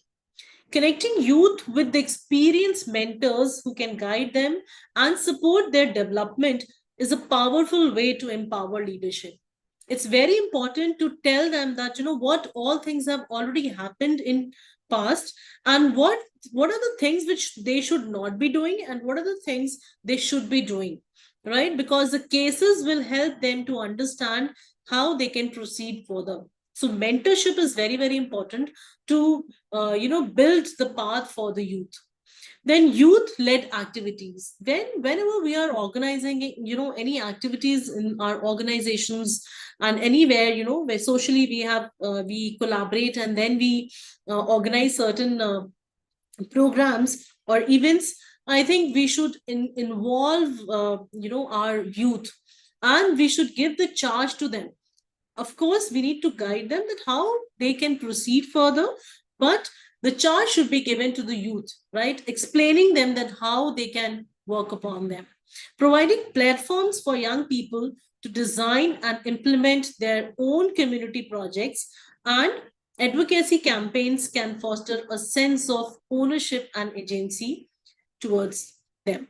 connecting youth with the experienced mentors who can guide them and support their development is a powerful way to empower leadership. It's very important to tell them that what all things have already happened in past, and what are the things which they should not be doing and what are the things they should be doing, right? Because the cases will help them to understand how they can proceed further. So mentorship is very, very important to build the path for the youth. Then youth-led activities. Whenever we are organizing any activities in our organizations and anywhere where socially we have we collaborate, and then we organize certain programs or events, I think we should involve our youth, and we should give the charge to them. Of course we need to guide them that how they can proceed further, but the charge should be given to the youth, right? Explaining them that how they can work upon them. Providing platforms for young people to design and implement their own community projects, and Advocacy campaigns can foster a sense of ownership and agency towards them.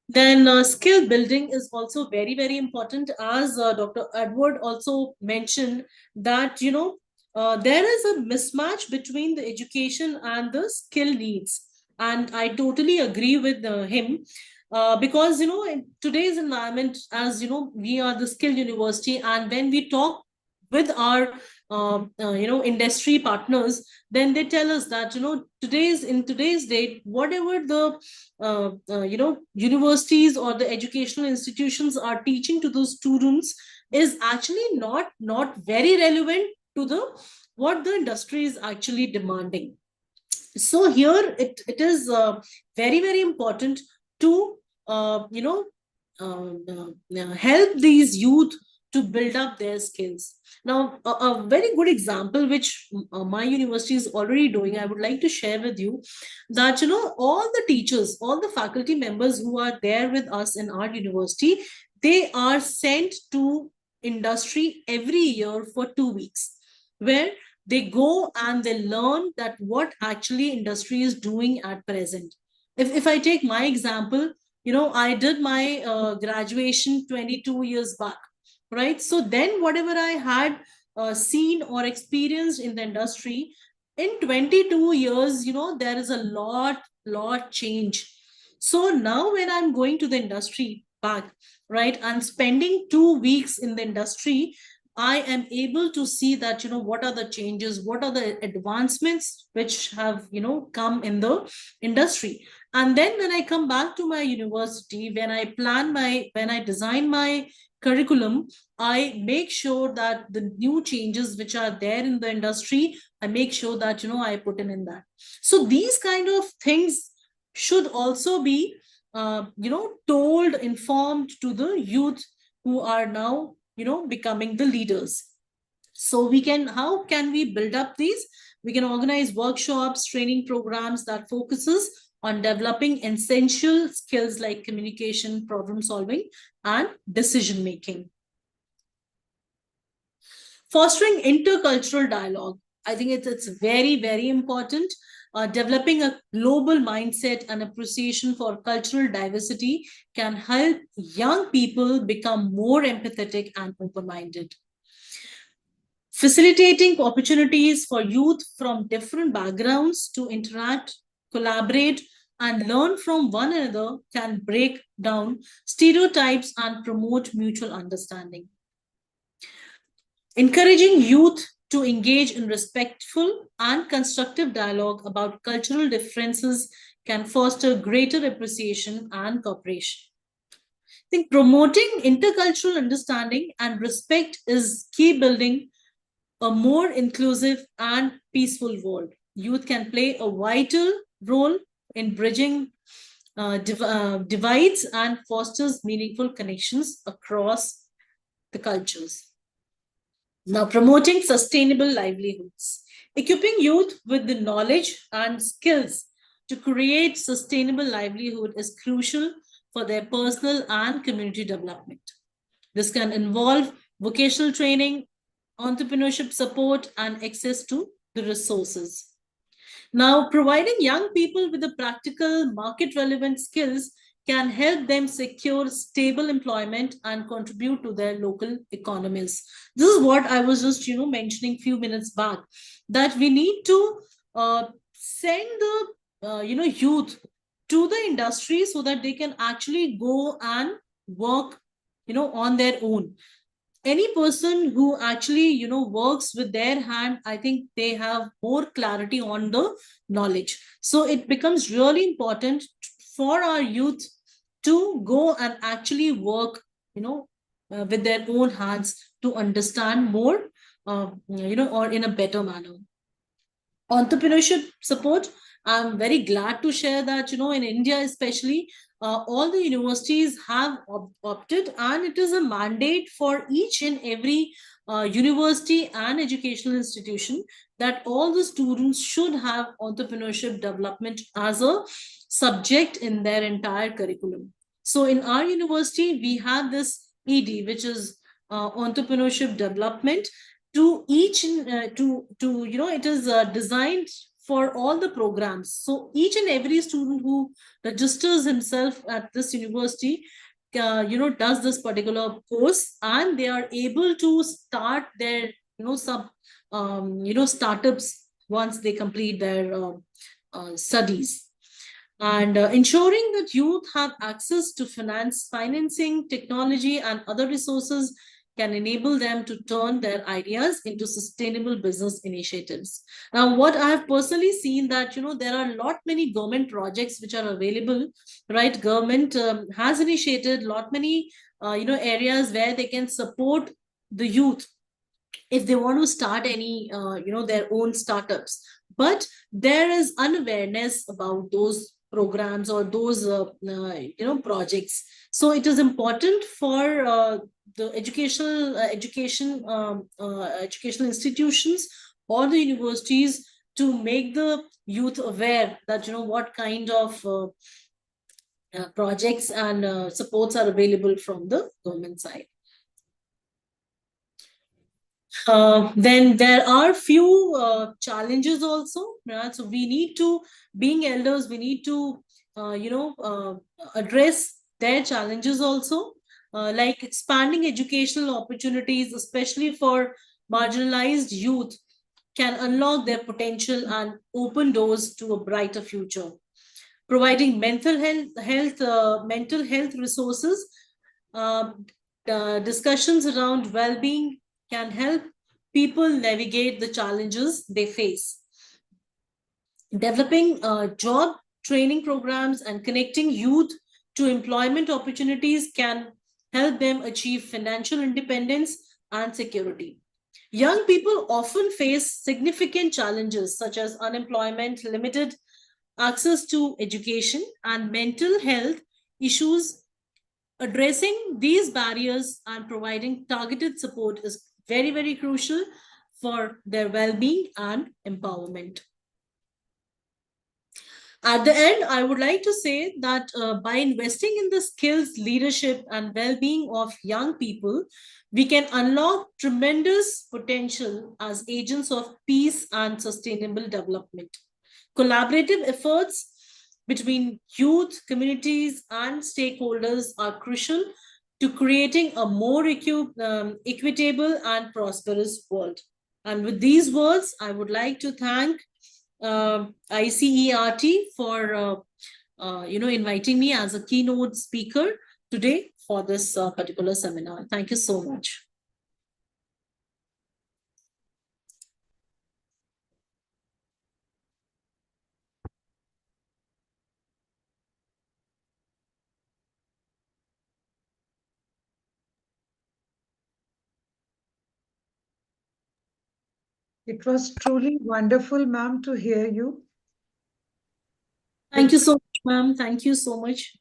Then skill building is also very, very important, as Dr. Edward also mentioned that, there is a mismatch between the education and the skill needs. And I totally agree with him, because, in today's environment, as we are the skill university, and when we talk with our industry partners, then they tell us that, in today's date, whatever the universities or the educational institutions are teaching to those students is actually not very relevant to the what the industry is actually demanding. So here it is very, very important to help these youth to build up their skills. Now, a very good example which my university is already doing, I would like to share with you that, all the teachers, all the faculty members who are there with us in our university, they are sent to industry every year for 2 weeks, where they go and they learn that what actually industry is doing at present. If I take my example, I did my graduation 22 years back, right? So then whatever I had seen or experienced in the industry in 22 years, there is a lot change. So now when I'm going to the industry back, right, and spending 2 weeks in the industry, I am able to see that, what are the changes, what are the advancements which have, come in the industry. And then when I come back to my university, when I design my curriculum, I make sure that the new changes which are there in the industry, I make sure that, I put in that. So these kind of things should also be, told, informed to the youth who are now, becoming the leaders. So how can we build up these? We can organize workshops, training programs that focuses on developing essential skills like communication, problem solving, and decision making. Fostering intercultural dialogue. I think it's very, very important. Developing a global mindset and appreciation for cultural diversity can help young people become more empathetic and open-minded. Facilitating opportunities for youth from different backgrounds to interact, collaborate, and learn from one another can break down stereotypes and promote mutual understanding. Encouraging youth to engage in respectful and constructive dialogue about cultural differences can foster greater appreciation and cooperation. I think promoting intercultural understanding and respect is key building a more inclusive and peaceful world. Youth can play a vital role in bridging divides and fosters meaningful connections across the cultures. Now, promoting sustainable livelihoods. Equipping youth with the knowledge and skills to create sustainable livelihood is crucial for their personal and community development. This can involve vocational training, entrepreneurship support, and access to the resources. Now, providing young people with the practical market-relevant skills can help them secure stable employment and contribute to their local economies. This is what I was just, mentioning a few minutes back, that we need to send the, youth to the industry so that they can actually go and work, on their own. Any person who actually, works with their hand, I think they have more clarity on the knowledge. So it becomes really important for our youth to go and actually work, with their own hands to understand more, or in a better manner. Entrepreneurship support. I'm very glad to share that, in India especially, all the universities have opted, and it is a mandate for each and every university and educational institution that all the students should have entrepreneurship development as a subject in their entire curriculum. So in our university, we have this ED, which is entrepreneurship development, to each to it is designed for all the programs. So each and every student who registers himself at this university does this particular course, and they are able to start their startups once they complete their studies. And ensuring that youth have access to financing, technology, and other resources can enable them to turn their ideas into sustainable business initiatives. Now, what I have personally seen that, there are a lot many government projects which are available, right? Government has initiated a lot many, areas where they can support the youth if they want to start any, their own startups. But there is unawareness about those programs or those, projects. So it is important for the educational institutions or the universities to make the youth aware that, what kind of projects and supports are available from the government side. Then there are few challenges also. Right? So we need to, being elders, we need to, address their challenges also, like expanding educational opportunities, especially for marginalized youth, can unlock their potential and open doors to a brighter future. Providing mental health resources, discussions around well-being can help people navigate the challenges they face. Developing job training programs and connecting youth to employment opportunities can help them achieve financial independence and security. Young people often face significant challenges such as unemployment, limited access to education, and mental health issues. Addressing these barriers and providing targeted support is very, very crucial for their well-being and empowerment. At the end, I would like to say that by investing in the skills, leadership, and well-being of young people, we can unlock tremendous potential as agents of peace and sustainable development. Collaborative efforts between youth, communities, and stakeholders are crucial to creating a more equitable and prosperous world. And with these words, I would like to thank ICERT for inviting me as a keynote speaker today for this particular seminar. Thank you so much. It was truly wonderful, ma'am, to hear you. Thank you so much, ma'am. Thank you so much.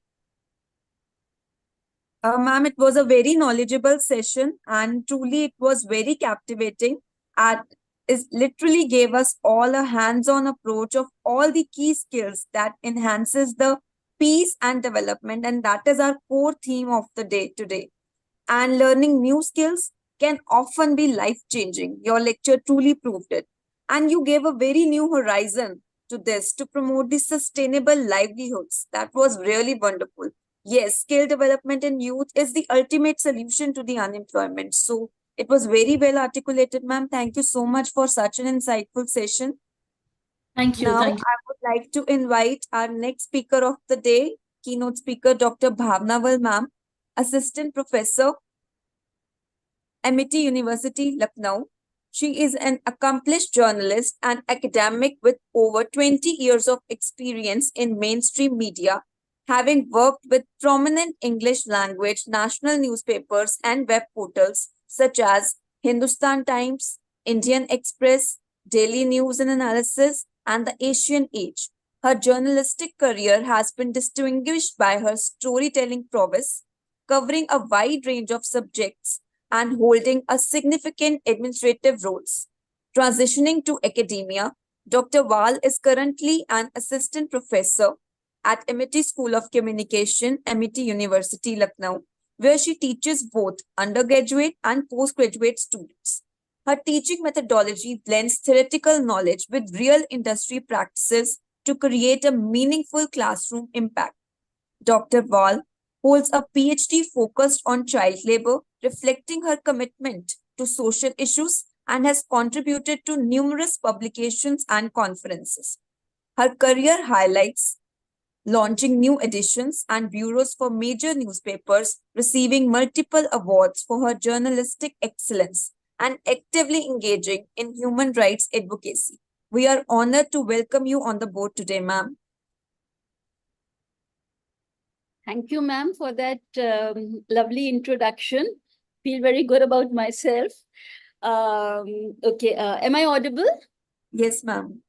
Ma'am, it was a very knowledgeable session and truly it was very captivating and it literally gave us all a hands-on approach of all the key skills that enhances the peace and development, and that is our core theme of the day today. And learning new skills can often be life-changing. Your lecture truly proved it. And you gave a very new horizon to this to promote the sustainable livelihoods. That was really wonderful. Yes, skill development in youth is the ultimate solution to the unemployment. So it was very well articulated, ma'am. Thank you so much for such an insightful session. Thank you. Now, Thank you. I would like to invite our next speaker of the day, keynote speaker, Dr. Bhavnaval, ma'am, Assistant Professor, Amity University, Lucknow. She is an accomplished journalist and academic with over 20 years of experience in mainstream media, having worked with prominent English language national newspapers and web portals such as Hindustan Times, Indian Express, Daily News and Analysis, and the Asian Age. Her journalistic career has been distinguished by her storytelling prowess, covering a wide range of subjects and holding a significant administrative roles. Transitioning to academia, Dr. Wal is currently an assistant professor at Amity School of Communication, Amity University, Lucknow, where she teaches both undergraduate and postgraduate students. Her teaching methodology blends theoretical knowledge with real industry practices to create a meaningful classroom impact. Dr. Wall holds a PhD focused on child labor, reflecting her commitment to social issues and has contributed to numerous publications and conferences. Her career highlights launching new editions and bureaus for major newspapers, receiving multiple awards for her journalistic excellence, and actively engaging in human rights advocacy. We are honored to welcome you on the board today, ma'am. Thank you, ma'am, for that lovely introduction. Feel very good about myself. Okay, am I audible? Yes, ma'am.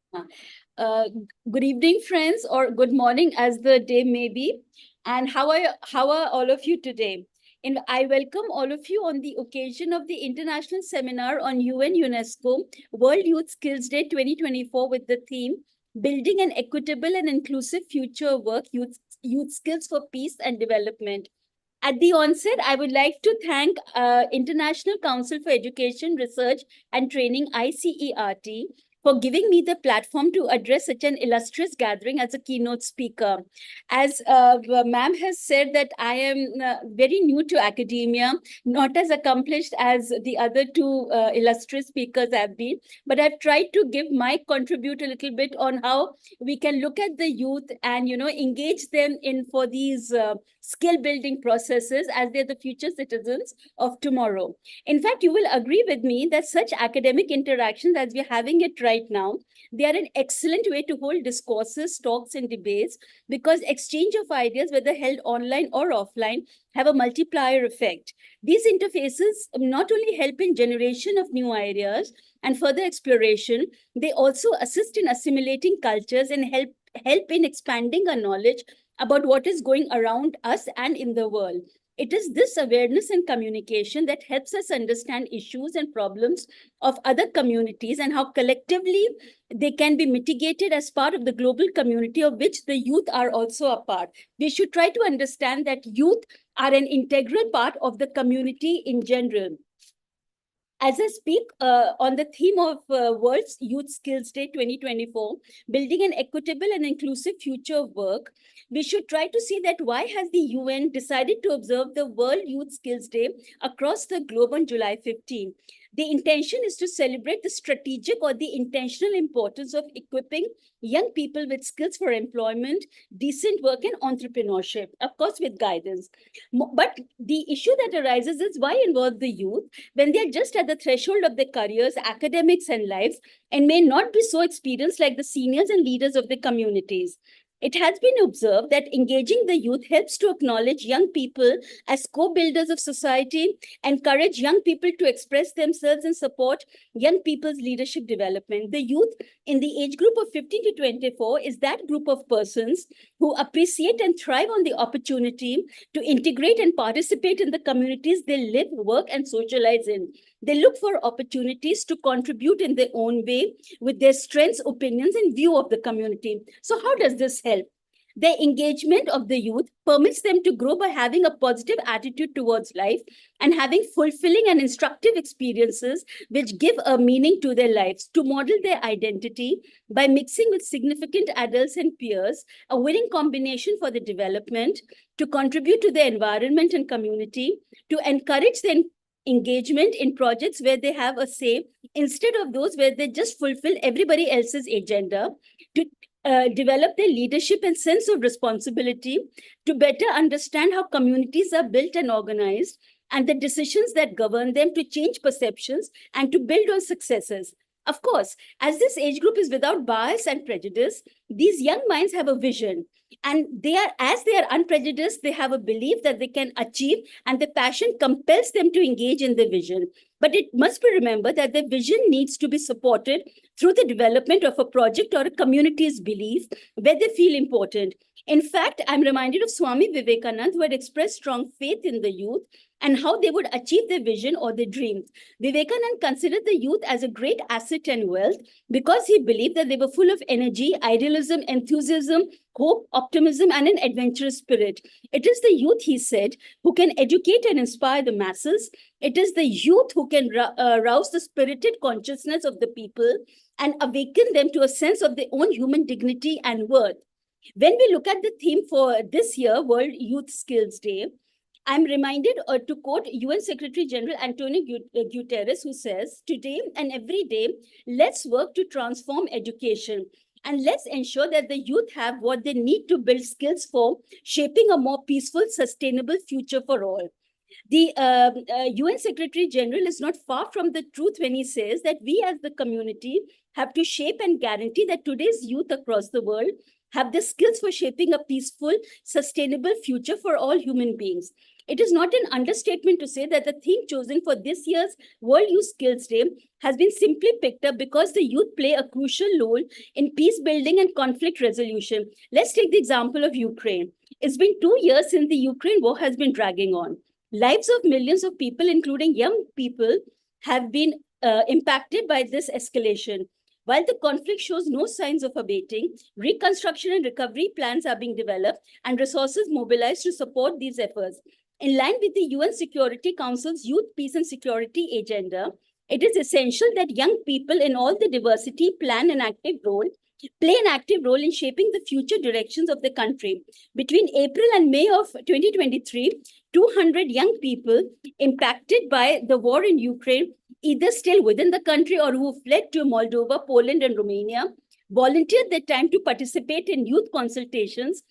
Good evening, friends, or good morning, as the day may be. And how are all of you today? And I welcome all of you on the occasion of the International Seminar on UNESCO World Youth Skills Day 2024 with the theme Building an Equitable and Inclusive Future of Work, Youth Skills for Peace and Development. At the onset, I would like to thank International Council for Education, Research and Training, ICERT, for giving me the platform to address such an illustrious gathering as a keynote speaker. As ma'am has said that I am very new to academia, not as accomplished as the other two illustrious speakers have been, but I've tried to give my contribute a little bit on how we can look at the youth and, engage them in for these skill building processes as they're the future citizens of tomorrow. In fact, you will agree with me that such academic interactions as we're having it right now, they are an excellent way to hold discourses, talks, and debates because exchange of ideas, whether held online or offline, have a multiplier effect. These interfaces not only help in generation of new ideas and further exploration, they also assist in assimilating cultures and help in expanding our knowledge about what is going around us and in the world. It is this awareness and communication that helps us understand issues and problems of other communities and how collectively they can be mitigated as part of the global community of which the youth are also a part. We should try to understand that youth are an integral part of the community in general. As I speak on the theme of World's Youth Skills Day 2024, building an equitable and inclusive future of work, we should try to see that why has the UN decided to observe the World Youth Skills Day across the globe on July 15. The intention is to celebrate the strategic or the intentional importance of equipping young people with skills for employment, decent work, and entrepreneurship, of course, with guidance. But the issue that arises is why involve the youth when they're just at the threshold of their careers, academics, and lives, and may not be so experienced like the seniors and leaders of the communities. It has been observed that engaging the youth helps to acknowledge young people as co-builders of society, encourage young people to express themselves and support young people's leadership development. The youth in the age group of 15 to 24 is that group of persons who appreciate and thrive on the opportunity to integrate and participate in the communities they live, work, and socialize in. They look for opportunities to contribute in their own way with their strengths, opinions, and view of the community. So how does this help? Their engagement of the youth permits them to grow by having a positive attitude towards life and having fulfilling and instructive experiences which give a meaning to their lives, to model their identity by mixing with significant adults and peers, a winning combination for the development, to contribute to the environment and community, to encourage the engagement in projects where they have a say instead of those where they just fulfill everybody else's agenda, to develop their leadership and sense of responsibility, to better understand how communities are built and organized and the decisions that govern them, to change perceptions and to build on successes. Of course, as this age group is without bias and prejudice, these young minds have a vision, and as they are unprejudiced, they have a belief that they can achieve, and the passion compels them to engage in the vision. But it must be remembered that the vision needs to be supported through the development of a project or a community's belief where they feel important. In fact, I'm reminded of Swami Vivekananda, who had expressed strong faith in the youth and how they would achieve their vision or their dreams. Vivekanand considered the youth as a great asset and wealth because he believed that they were full of energy, idealism, enthusiasm, hope, optimism, and an adventurous spirit. It is the youth, he said, who can educate and inspire the masses. It is the youth who can rouse the spirited consciousness of the people and awaken them to a sense of their own human dignity and worth. When we look at the theme for this year, World Youth Skills Day, I'm reminded to quote UN Secretary General Antonio Guterres, who says, "Today and every day, let's work to transform education. And let's ensure that the youth have what they need to build skills for shaping a more peaceful, sustainable future for all." The UN Secretary General is not far from the truth when he says that we as the community have to shape and guarantee that today's youth across the world have the skills for shaping a peaceful, sustainable future for all human beings. It is not an understatement to say that the theme chosen for this year's World Youth Skills Day has been simply picked up because the youth play a crucial role in peace building and conflict resolution. Let's take the example of Ukraine. It's been 2 years since the Ukraine war has been dragging on. Lives of millions of people, including young people, have been impacted by this escalation. While the conflict shows no signs of abating, reconstruction and recovery plans are being developed and resources mobilized to support these efforts. In line with the UN Security Council's Youth, Peace and Security agenda, it is essential that young people in all the diversity play an active role in shaping the future directions of the country. Between April and May of 2023, 200 young people impacted by the war in Ukraine, either still within the country or who fled to Moldova, Poland, and Romania, volunteered their time to participate in youth consultations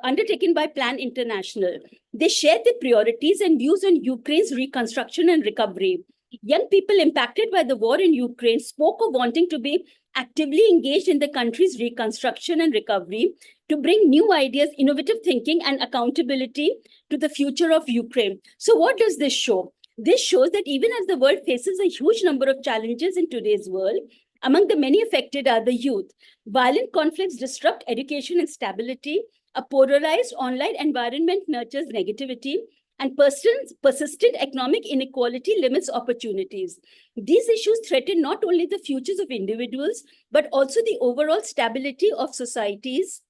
undertaken by Plan International. They shared their priorities and views on Ukraine's reconstruction and recovery. Young people impacted by the war in Ukraine spoke of wanting to be actively engaged in the country's reconstruction and recovery to bring new ideas, innovative thinking, and accountability to the future of Ukraine. So what does this show? This shows that even as the world faces a huge number of challenges in today's world, among the many affected are the youth. Violent conflicts disrupt education and stability. A polarized online environment nurtures negativity, and persistent economic inequality limits opportunities. These issues threaten not only the futures of individuals, but also the overall stability of societies,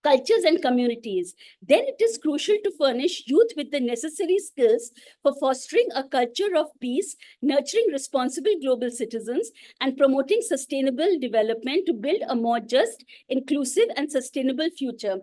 cultures, and communities. Then it is crucial to furnish youth with the necessary skills for fostering a culture of peace, nurturing responsible global citizens, and promoting sustainable development to build a more just, inclusive, and sustainable future.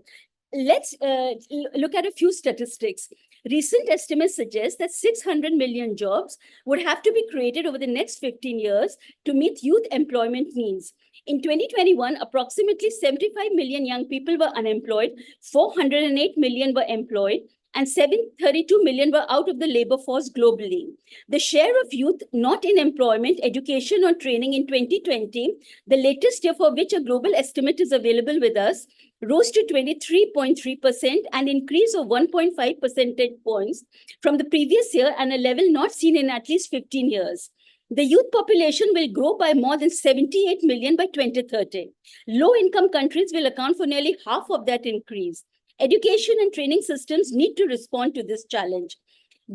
Let's look at a few statistics. Recent estimates suggest that 600 million jobs would have to be created over the next 15 years to meet youth employment needs. In 2021, approximately 75 million young people were unemployed, 408 million were employed, and 732 million were out of the labor force globally. The share of youth not in employment, education, or training in 2020, the latest year for which a global estimate is available with us, rose to 23.3%, an increase of 1.5 percentage points from the previous year and a level not seen in at least 15 years. The youth population will grow by more than 78 million by 2030. Low-income countries will account for nearly half of that increase. Education and training systems need to respond to this challenge.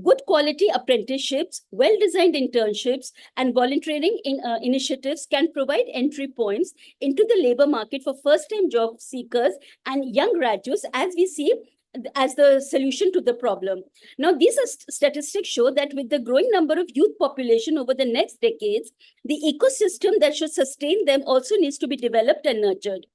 Good quality apprenticeships, well-designed internships, and volunteering initiatives can provide entry points into the labor market for first-time job seekers and young graduates, as we see as the solution to the problem. Now, these statistics show that with the growing number of youth population over the next decades, the ecosystem that should sustain them also needs to be developed and nurtured.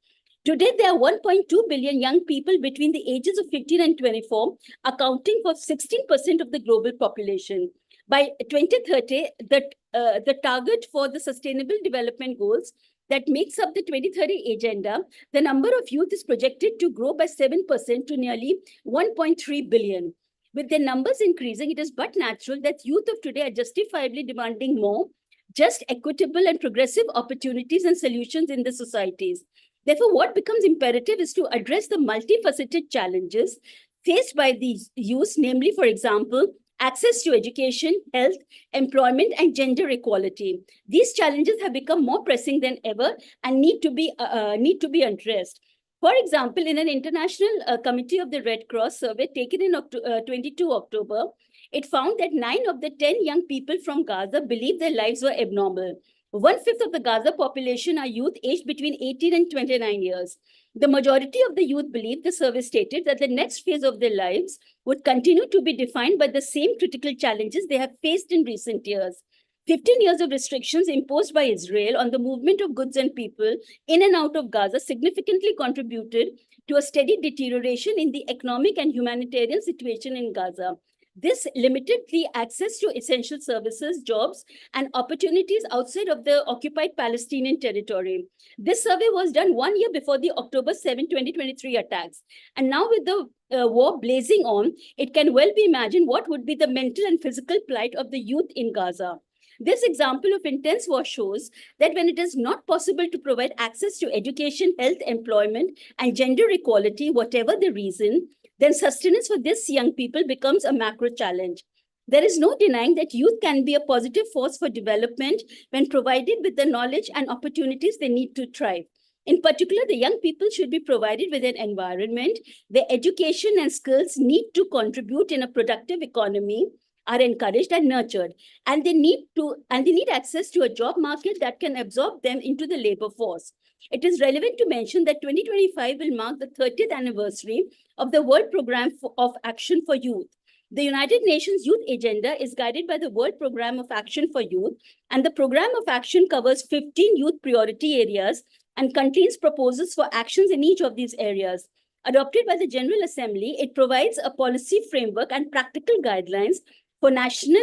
Today, there are 1.2 billion young people between the ages of 15 and 24, accounting for 16% of the global population. By 2030, the target for the Sustainable Development Goals that makes up the 2030 agenda, the number of youth is projected to grow by 7% to nearly 1.3 billion. With their numbers increasing, it is but natural that youth of today are justifiably demanding more, just, equitable, and progressive opportunities and solutions in the societies. Therefore, what becomes imperative is to address the multifaceted challenges faced by these youth, namely, for example, access to education, health, employment, and gender equality. These challenges have become more pressing than ever and need to be addressed. For example, in an international committee of the Red Cross survey taken in 22 October, it found that 9 of the 10 young people from Gaza believed their lives were abnormal. 1/5 of the Gaza population are youth aged between 18 and 29 years. The majority of the youth believe, the survey stated, that the next phase of their lives would continue to be defined by the same critical challenges they have faced in recent years. 15 years of restrictions imposed by Israel on the movement of goods and people in and out of Gaza significantly contributed to a steady deterioration in the economic and humanitarian situation in Gaza. This limited the access to essential services, jobs, and opportunities outside of the occupied Palestinian territory. This survey was done 1 year before the October 7, 2023 attacks. And now with the war blazing on, it can well be imagined what would be the mental and physical plight of the youth in Gaza. This example of intense war shows that when it is not possible to provide access to education, health, employment, and gender equality, whatever the reason, then sustenance for these young people becomes a macro challenge. There is no denying that youth can be a positive force for development when provided with the knowledge and opportunities they need to thrive. In particular, the young people should be provided with an environment where education and skills need to contribute in a productive economy, are encouraged and nurtured, and they need access to a job market that can absorb them into the labor force. It is relevant to mention that 2025 will mark the 30th anniversary of the World Programme of Action for Youth. The United Nations Youth Agenda is guided by the World Programme of Action for Youth, and the Programme of Action covers 15 youth priority areas and contains proposals for actions in each of these areas. Adopted by the General Assembly, it provides a policy framework and practical guidelines for national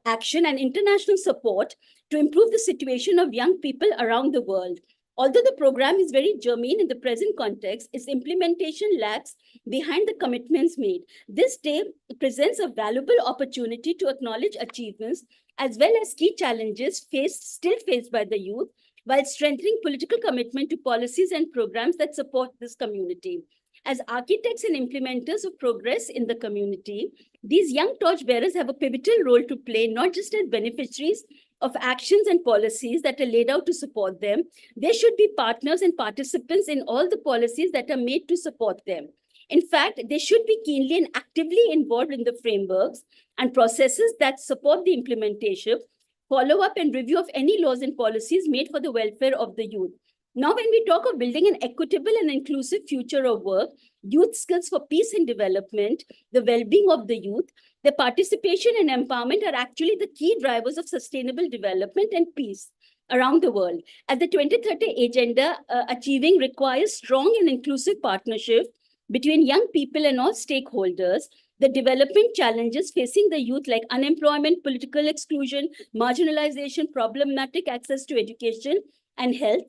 action and international support to improve the situation of young people around the world. Although the program is very germane in the present context, its implementation lags behind the commitments made. This day presents a valuable opportunity to acknowledge achievements as well as key challenges still faced by the youth, while strengthening political commitment to policies and programs that support this community. As architects and implementers of progress in the community, these young torchbearers have a pivotal role to play, not just as beneficiaries of actions and policies that are laid out to support them. They should be partners and participants in all the policies that are made to support them. In fact, they should be keenly and actively involved in the frameworks and processes that support the implementation, follow-up and review of any laws and policies made for the welfare of the youth. Now, when we talk of building an equitable and inclusive future of work, youth skills for peace and development, the well-being of the youth, their participation and empowerment are actually the key drivers of sustainable development and peace around the world. As the 2030 Agenda achieving requires strong and inclusive partnership between young people and all stakeholders, the development challenges facing the youth like unemployment, political exclusion, marginalization, problematic access to education and health,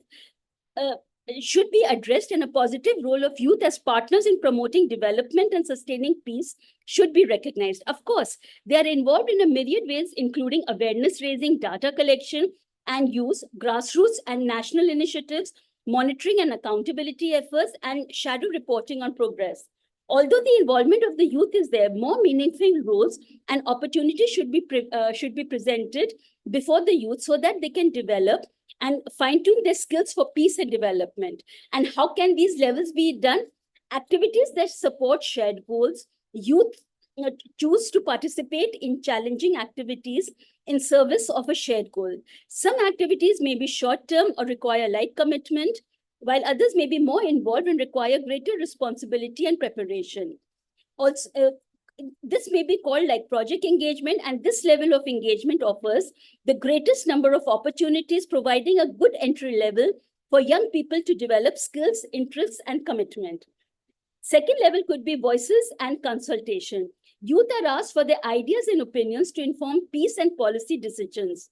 should be addressed, and a positive role of youth as partners in promoting development and sustaining peace should be recognized. Of course, they are involved in a myriad ways, including awareness raising, data collection and use, grassroots and national initiatives, monitoring and accountability efforts, and shadow reporting on progress. Although the involvement of the youth is there, more meaningful roles and opportunities should be presented before the youth so that they can develop and fine-tune their skills for peace and development. And how can these levels be done? Activities that support shared goals. Youth choose to participate in challenging activities in service of a shared goal. Some activities may be short-term or require light commitment, while others may be more involved and require greater responsibility and preparation. Also, this may be called like project engagement, and this level of engagement offers the greatest number of opportunities, providing a good entry level for young people to develop skills, interests, and commitment. Second level could be voices and consultation. Youth are asked for their ideas and opinions to inform peace and policy decisions.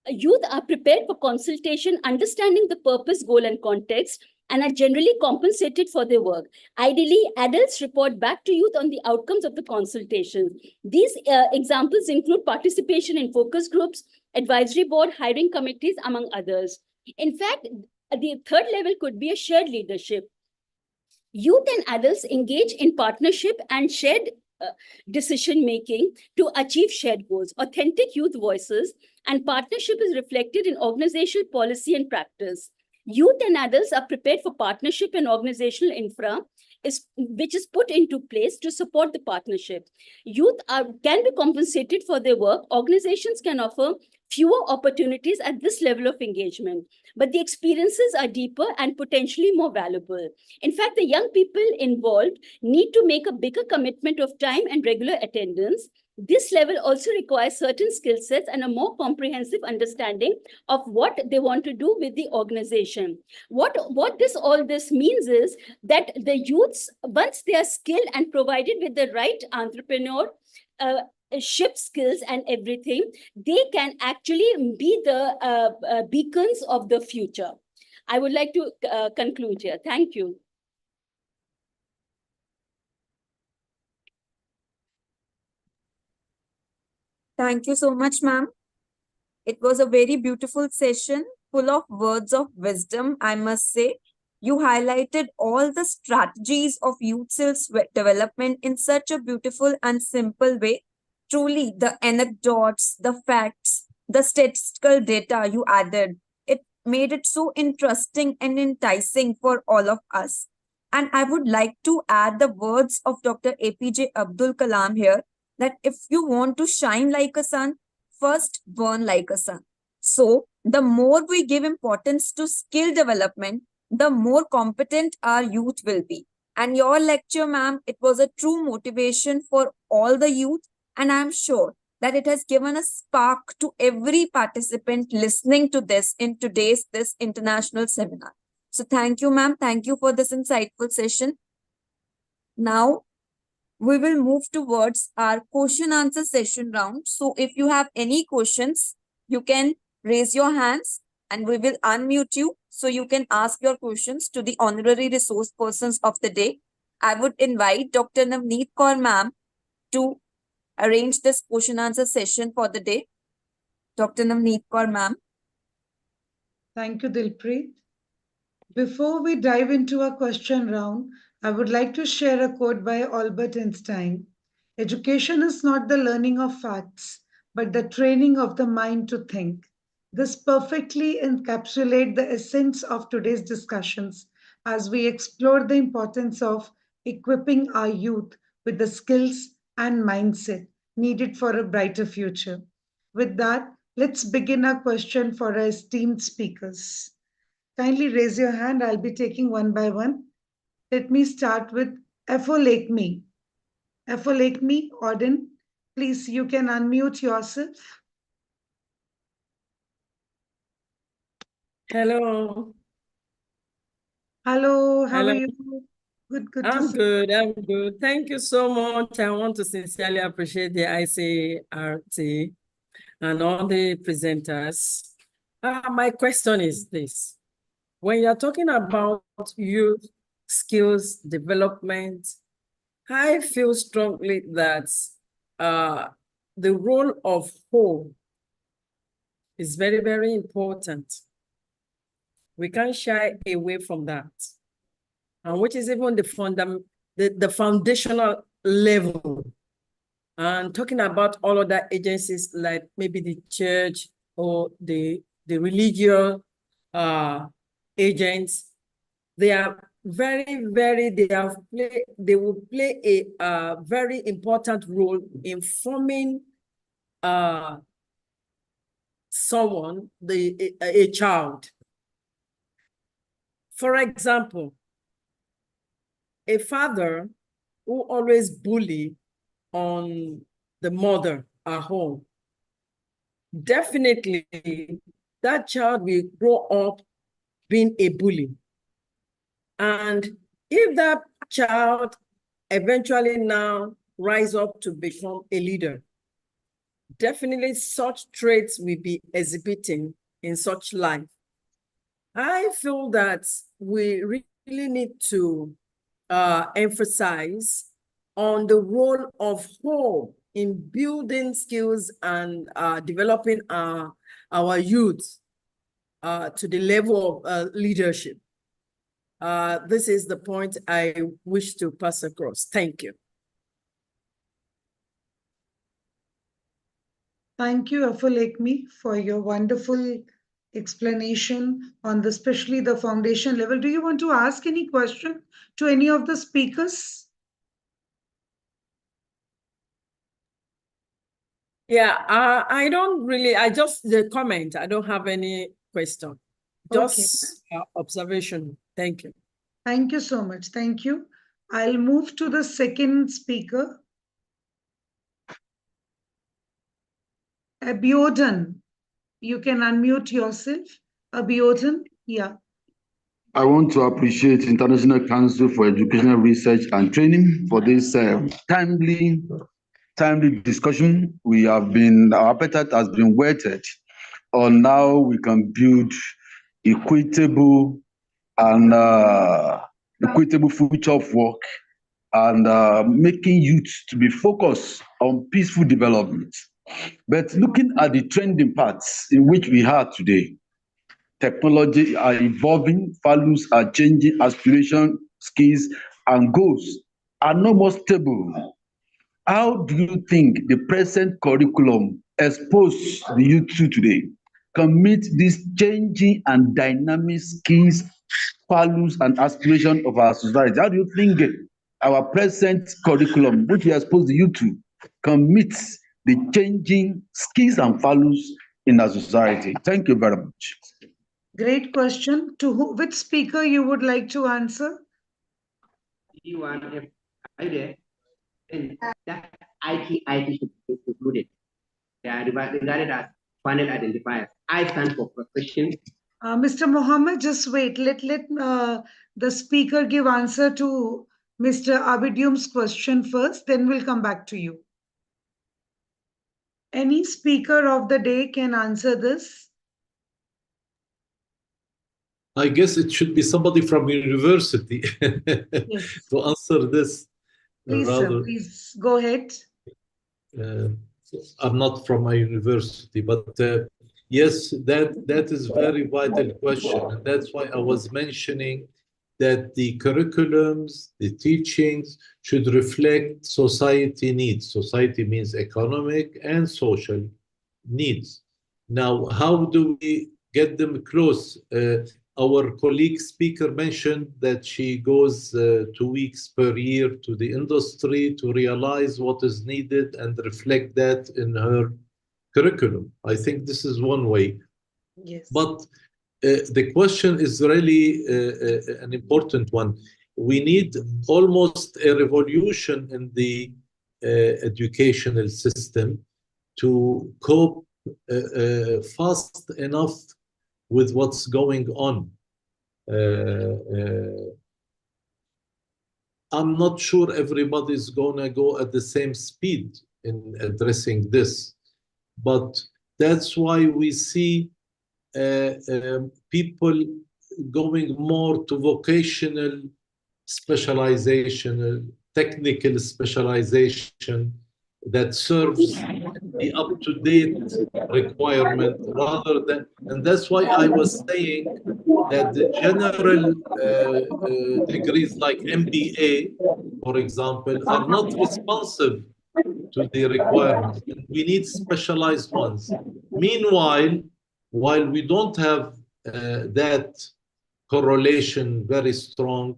Youth are prepared for consultation, understanding the purpose, goal, and context, and are generally compensated for their work. Ideally, adults report back to youth on the outcomes of the consultation. These examples include participation in focus groups, advisory board, hiring committees, among others. In fact, the third level could be a shared leadership. Youth and adults engage in partnership and shared decision-making to achieve shared goals. Authentic youth voices and partnership is reflected in organizational policy and practice. Youth and adults are prepared for partnership and organizational infra, which is put into place to support the partnership. Youth can be compensated for their work. Organizations can offer fewer opportunities at this level of engagement, but the experiences are deeper and potentially more valuable. In fact, the young people involved need to make a bigger commitment of time and regular attendance. This level also requires certain skill sets and a more comprehensive understanding of what they want to do with the organization. What all this means is that the youths, once they are skilled and provided with the right entrepreneur, ship skills and everything, they can actually be the beacons of the future. I would like to conclude here. Thank you. Thank you so much, ma'am. It was a very beautiful session, full of words of wisdom, I must say. You highlighted all the strategies of youth skills development in such a beautiful and simple way. Truly, the anecdotes, the facts, the statistical data you added, it made it so interesting and enticing for all of us. And I would like to add the words of Dr. APJ Abdul Kalam here, that if you want to shine like a sun, first burn like a sun. So, the more we give importance to skill development, the more competent our youth will be. And your lecture, ma'am, it was a true motivation for all the youth. And I'm sure that it has given a spark to every participant listening to this in today's this international seminar. So thank you, ma'am. Thank you for this insightful session. Now, we will move towards our question answer session round. So if you have any questions, you can raise your hands and we will unmute you so you can ask your questions to the honorary resource persons of the day. I would invite Dr. Navneet Kaur ma'am to arrange this question answer session for the day. Dr. Navneet Kaur ma'am. Thank you, Dilpreet. Before we dive into our question round, I would like to share a quote by Albert Einstein. Education is not the learning of facts, but the training of the mind to think. This perfectly encapsulates the essence of today's discussions as we explore the importance of equipping our youth with the skills and mindset needed for a brighter future. With that, let's begin our question for our esteemed speakers. Kindly raise your hand. I'll be taking one by one. Let me start with Efolakemi. Efolakemi, Auden, please, you can unmute yourself. Hello. Hello, how Hello. are you? Good to I'm see good. I'm good. Thank you so much. I want to sincerely appreciate the ICERT and all the presenters. My question is this. When you're talking about youth skills development, I feel strongly that the role of home is very, very important. We can't shy away from that. And which is even the foundational level. And talking about all other agencies like maybe the church or the religious agents, they are they will play a very important role in forming someone, a child. For example, a father who always bully on the mother at home, definitely that child will grow up being a bully. And if that child eventually now rise up to become a leader, definitely such traits will be exhibiting in such life. I feel that we really need to emphasize on the role of home in building skills and developing our youth to the level of leadership. This is the point I wish to pass across. Thank you. Thank you, Efolakemi, for your wonderful explanation on the, especially the foundation level. Do you want to ask any question to any of the speakers? Yeah, I don't really, I just the comment. I don't have any question. Just observation. Thank you. Thank you so much. Thank you. I'll move to the second speaker. Abiodun, you can unmute yourself. Abiodun, yeah. I want to appreciate International Council for Educational Research and Training for this timely discussion. Our appetite has been whetted on how we can build equitable future of work and making youth to be focused on peaceful development. But looking at the trending paths in which we are today, technology are evolving, values are changing, aspiration, skills, and goals are no more stable. How do you think the present curriculum exposed the youth to today can meet these changing and dynamic skills, values, and aspirations of our society? How do you think our present curriculum, which we expose the youth to, can meet the changing skills and values in our society? Thank you very much. Great question. To which speaker you would like to answer? Are you there? And that IT should be included. They are regarded as panel identifiers. I stand for profession. Mr. Mohammed, just wait. Let the speaker give answer to Mr. Abidum's question first, then we'll come back to you. Any speaker of the day can answer this. I guess it should be somebody from university Yes. to answer this. Please, sir, please go ahead. I'm not from a university, but yes, that is very vital question. And that's why I was mentioning that the curriculums, the teachings should reflect society needs. Society means economic and social needs. Now, how do we get them close? Our colleague speaker mentioned that she goes 2 weeks per year to the industry to realize what is needed and reflect that in her curriculum. I think this is one way. Yes. But the question is really an important one. We need almost a revolution in the educational system to cope fast enough with what's going on. I'm not sure everybody's gonna go at the same speed in addressing this, but that's why we see people going more to vocational specialization, technical specialization that serves the up-to-date requirement rather than, and that's why I was saying that the general degrees like MBA, for example, are not responsive to the requirements. We need specialized ones. Meanwhile, while we don't have that correlation very strong,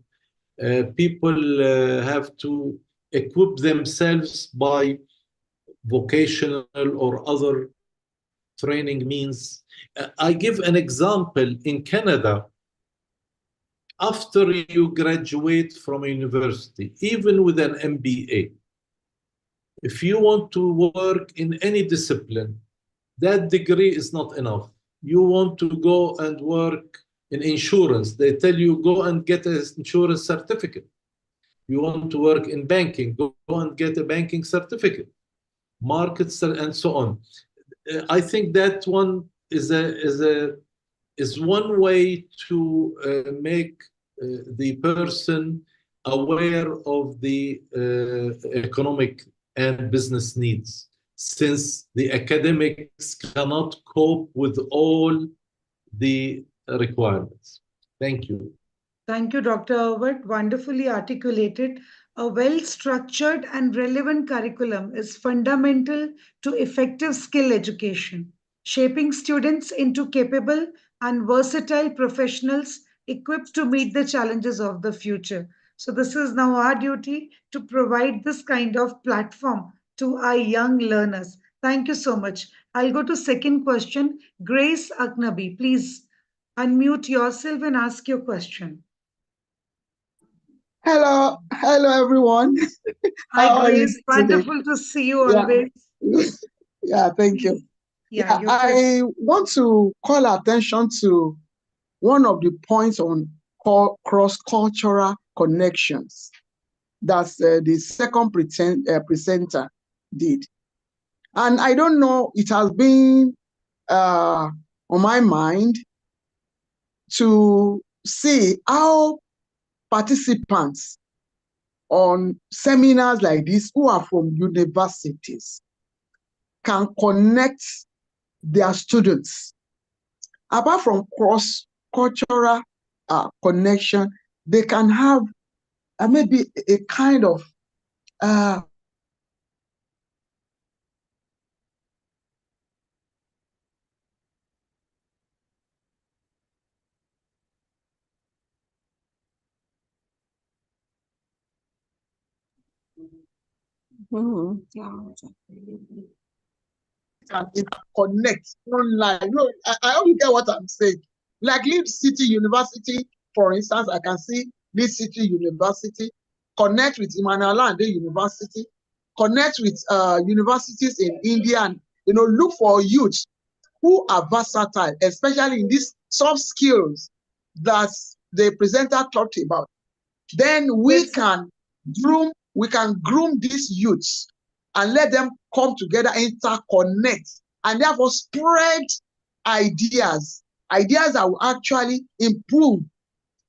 people have to equip themselves by vocational or other training means. I give an example. In Canada, after you graduate from a university, even with an MBA, if you want to work in any discipline, that degree is not enough. You want to go and work in insurance, they tell you go and get an insurance certificate. You want to work in banking, go and get a banking certificate. Markets and so on. I think that one is one way to make the person aware of the economic and business needs, since the academics cannot cope with all the requirements. Thank you. Thank you, Dr. Irwin. Wonderfully articulated. A well-structured and relevant curriculum is fundamental to effective skill education. shaping students into capable and versatile professionals equipped to meet the challenges of the future. So, this is now our duty to provide this kind of platform to our young learners. Thank you so much. I'll go to second question. Grace Aknabi, please unmute yourself and ask your question. Hello everyone. Hi, How are you Grace. today? Wonderful to see you always. Yeah, thank you. Yeah, I want to call attention to one of the points on cross-cultural connections that the second presenter did. And I don't know, it has been on my mind to see how participants on seminars like this who are from universities can connect their students. Apart from cross-cultural connection, they can have maybe a kind of connect online. No, I hope you get what I'm saying. Like Leeds City University, for instance, I can see Leeds City University, connect with Emmanuel University, connect with universities in India, and look for youth who are versatile, especially in these soft skills that the presenter talked about. Then we can groom these youths and let them come together, interconnect, and therefore spread ideas that will actually improve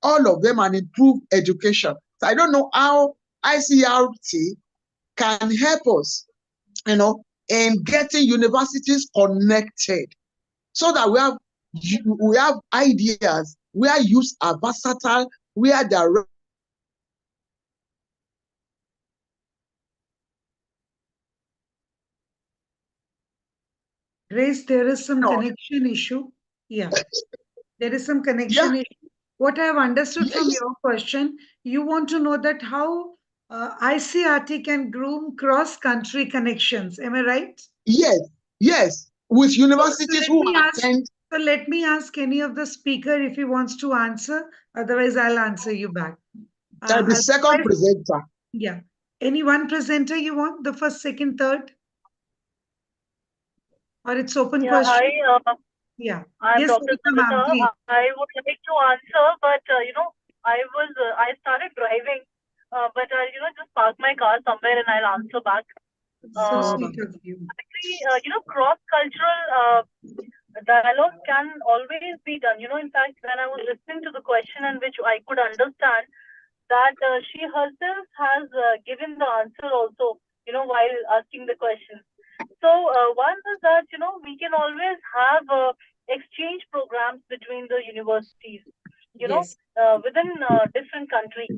all of them and improve education. So I don't know how ICERT can help us, in getting universities connected so that we have ideas where youths are versatile, where they are Grace, there is some connection issue. Yeah, there is some connection issue. What I have understood from your question, you want to know that how ICRT can groom cross-country connections. Am I right? Yes. With universities So let me ask any of the speaker if he wants to answer. Otherwise, I'll answer you back. The second presenter. Yeah. Any one presenter you want? The first, second, third? Or it's open question? Hi, yeah. I'm Yes, Dr. Savita. I would like to answer, but I started driving, but I'll just park my car somewhere and I'll answer back. So sweet of you. Actually, cross-cultural dialogue can always be done. In fact, when I was listening to the question in which I could understand that she herself has given the answer also, while asking the question. So one is that, we can always have exchange programs between the universities, within different countries.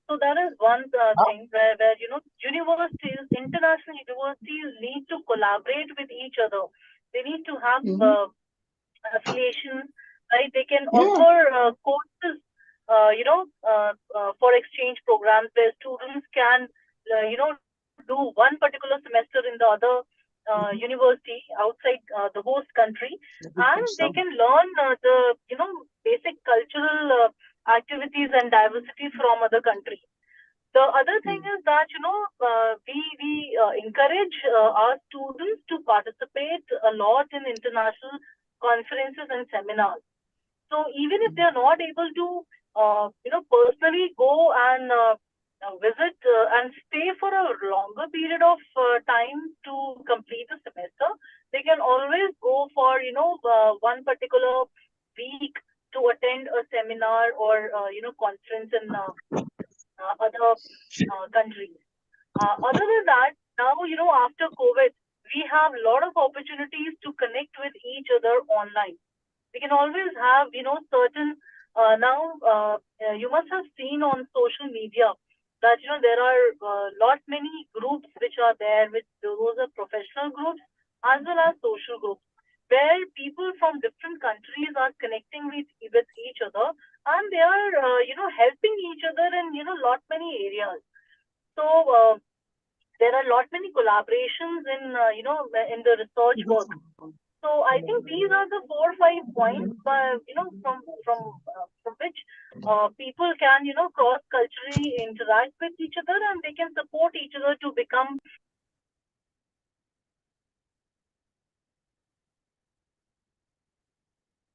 So that is one thing where universities, international universities need to collaborate with each other. They need to have affiliations, right? They can offer courses, for exchange programs where students can, do one particular semester in the other university outside the host country, and they can learn the basic cultural activities and diversity from other countries. The other thing is that we encourage our students to participate a lot in international conferences and seminars. So even if they are not able to personally go and visit and stay for a longer period of time to complete the semester, they can always go for one particular week to attend a seminar or conference in other countries. Other than that, now after COVID, we have a lot of opportunities to connect with each other online. We can always have certain you must have seen on social media that there are lot many groups which are there, which those are professional groups as well as social groups. where people from different countries are connecting with each other, and they are helping each other in lot many areas. So there are lot many collaborations in in the research work. So I think these are the 4 or 5 points, from which people can cross culturally interact with each other, and they can support each other to become.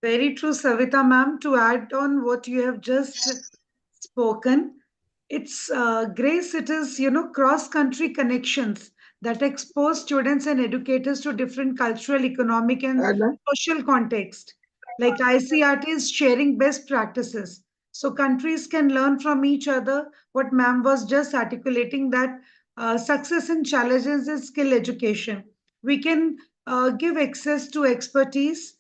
Very true, Savita ma'am. To add on what you have just spoken, it's Grace, it is, cross-country connections that expose students and educators to different cultural, economic, and social context. Like ICRT is sharing best practices. So countries can learn from each other. What ma'am was just articulating, that success and challenges is skill education. We can give access to expertise,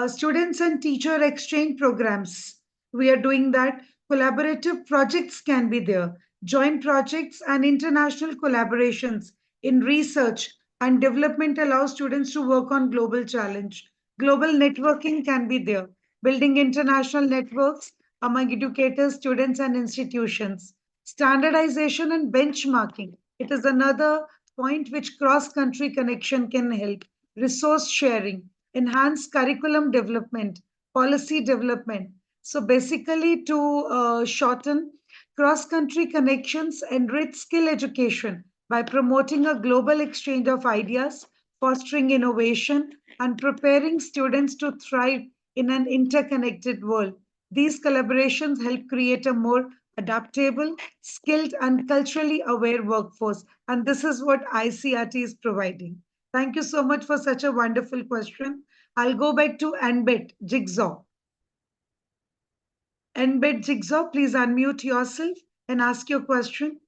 students and teacher exchange programs. We are doing that. Collaborative projects can be there. Joint projects and international collaborations in research and development allow students to work on global challenge. Global networking can be there. Building international networks among educators, students, and institutions. Standardization and benchmarking. It is another point which cross-country connection can help. Resource sharing, enhance curriculum development, policy development. So basically, to shorten, cross-country connections enrich skill education by promoting a global exchange of ideas, fostering innovation, and preparing students to thrive in an interconnected world. These collaborations help create a more adaptable, skilled, and culturally aware workforce. And this is what ICRT is providing. Thank you so much for such a wonderful question. I'll go back to Embed Jigsaw. Embed Jigsaw, please unmute yourself and ask your question.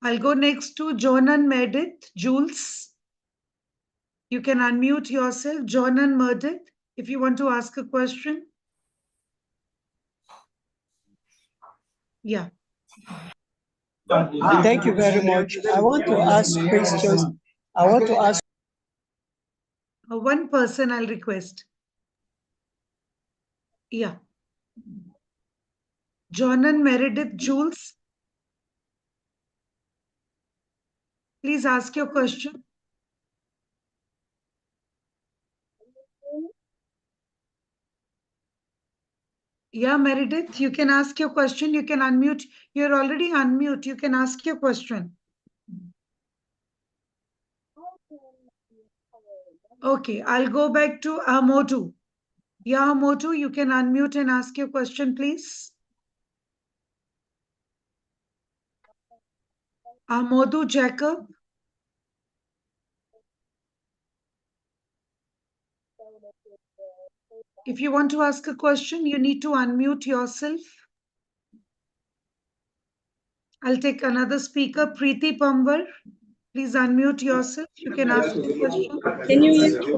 I'll go next to Jonan Meredith. Jules, you can unmute yourself. Jonan Meredith, if you want to ask a question. Yeah. Thank you very much. I want to ask questions. I want to ask. One person I'll request. Yeah. Jonan Meredith. Jules, please ask your question. Yeah, Meredith, you can ask your question. You can unmute. You're already unmute. You can ask your question. Okay, I'll go back to Ahmodu. Yeah, Ahmodu, you can unmute and ask your question, please. Ahmodu Jacob. If you want to ask a question, you need to unmute yourself. I'll take another speaker, Preeti Pambar. Please unmute yourself. You can ask your question. Can you hear me?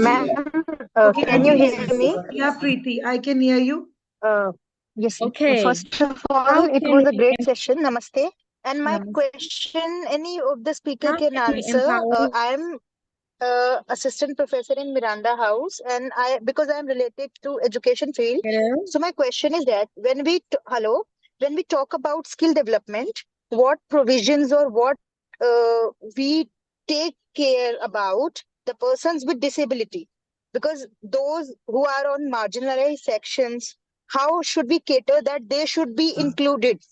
Ma'am, Okay, can you hear me? Yeah, Preeti, I can hear you. Yes. Okay. First of all, it was a great session. Namaste. And my question, any of the speaker can answer. I am assistant professor in Miranda House, and because I am related to education field. Hello? So my question is that when we talk about skill development, what provisions or what we take care about the persons with disability, because those who are on marginalized sections, how should we cater that they should be included?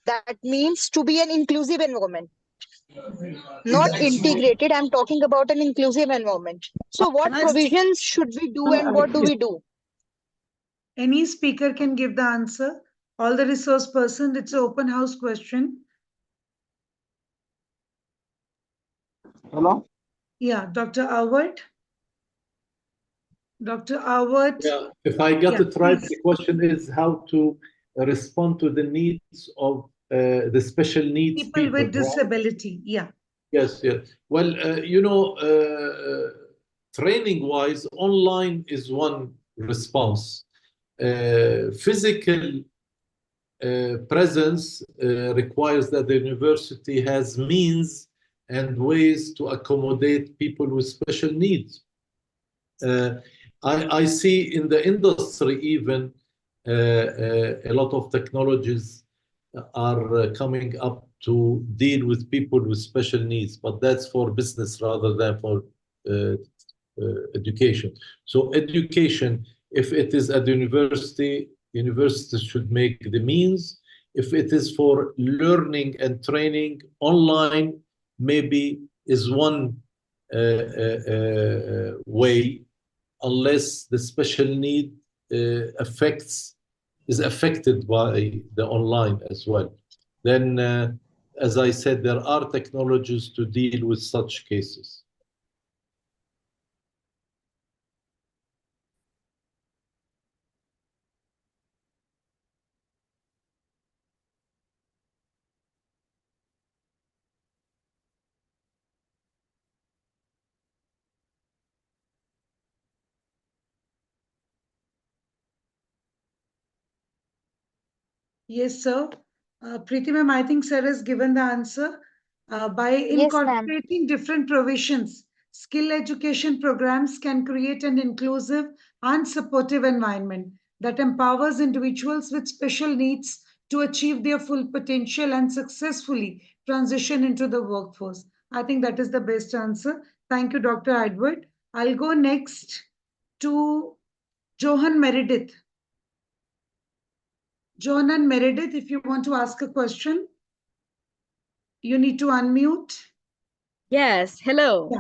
That means to be an inclusive environment, not integrated. I'm talking about an inclusive environment. So what provisions should we do and what do we do? Any speaker can give the answer. All the resource person, it's an open house question. Hello? Yeah, Dr. Awad. Dr. Awad. Yeah, if I got it right, the question is how to respond to the needs of the special needs People with right? disability, yeah. Yes, yes. Well, training-wise, online is one response. Physical presence requires that the university has means and ways to accommodate people with special needs. I see in the industry even a lot of technologies are coming up to deal with people with special needs, but that's for business rather than for education. So education, if it is at the university, universities should make the means. If it is for learning and training, online maybe is one way, unless the special need is affected by the online as well. Then, as I said, there are technologies to deal with such cases. Yes, sir. Preeti ma'am, I think sir has given the answer. By Yes, ma'am. incorporating different provisions, skill education programs can create an inclusive and supportive environment that empowers individuals with special needs to achieve their full potential and successfully transition into the workforce. I think that is the best answer. Thank you, Dr. Edward. I'll go next to Johan Meredith. John and Meredith, if you want to ask a question, you need to unmute. Yes, hello.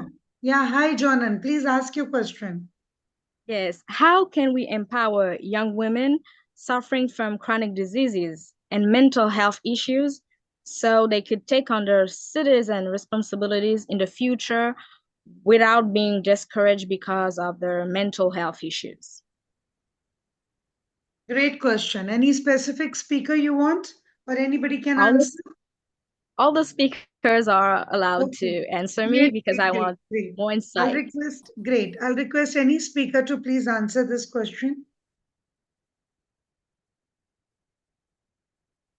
Yeah, hi, Jonan. Please ask your question. Yes, how can we empower young women suffering from chronic diseases and mental health issues so they could take on their citizen responsibilities in the future without being discouraged because of their mental health issues? Great question. Any specific speaker you want, or anybody can All the- answer? All the speakers are allowed to answer me because I want more insight. I'll request any speaker to please answer this question.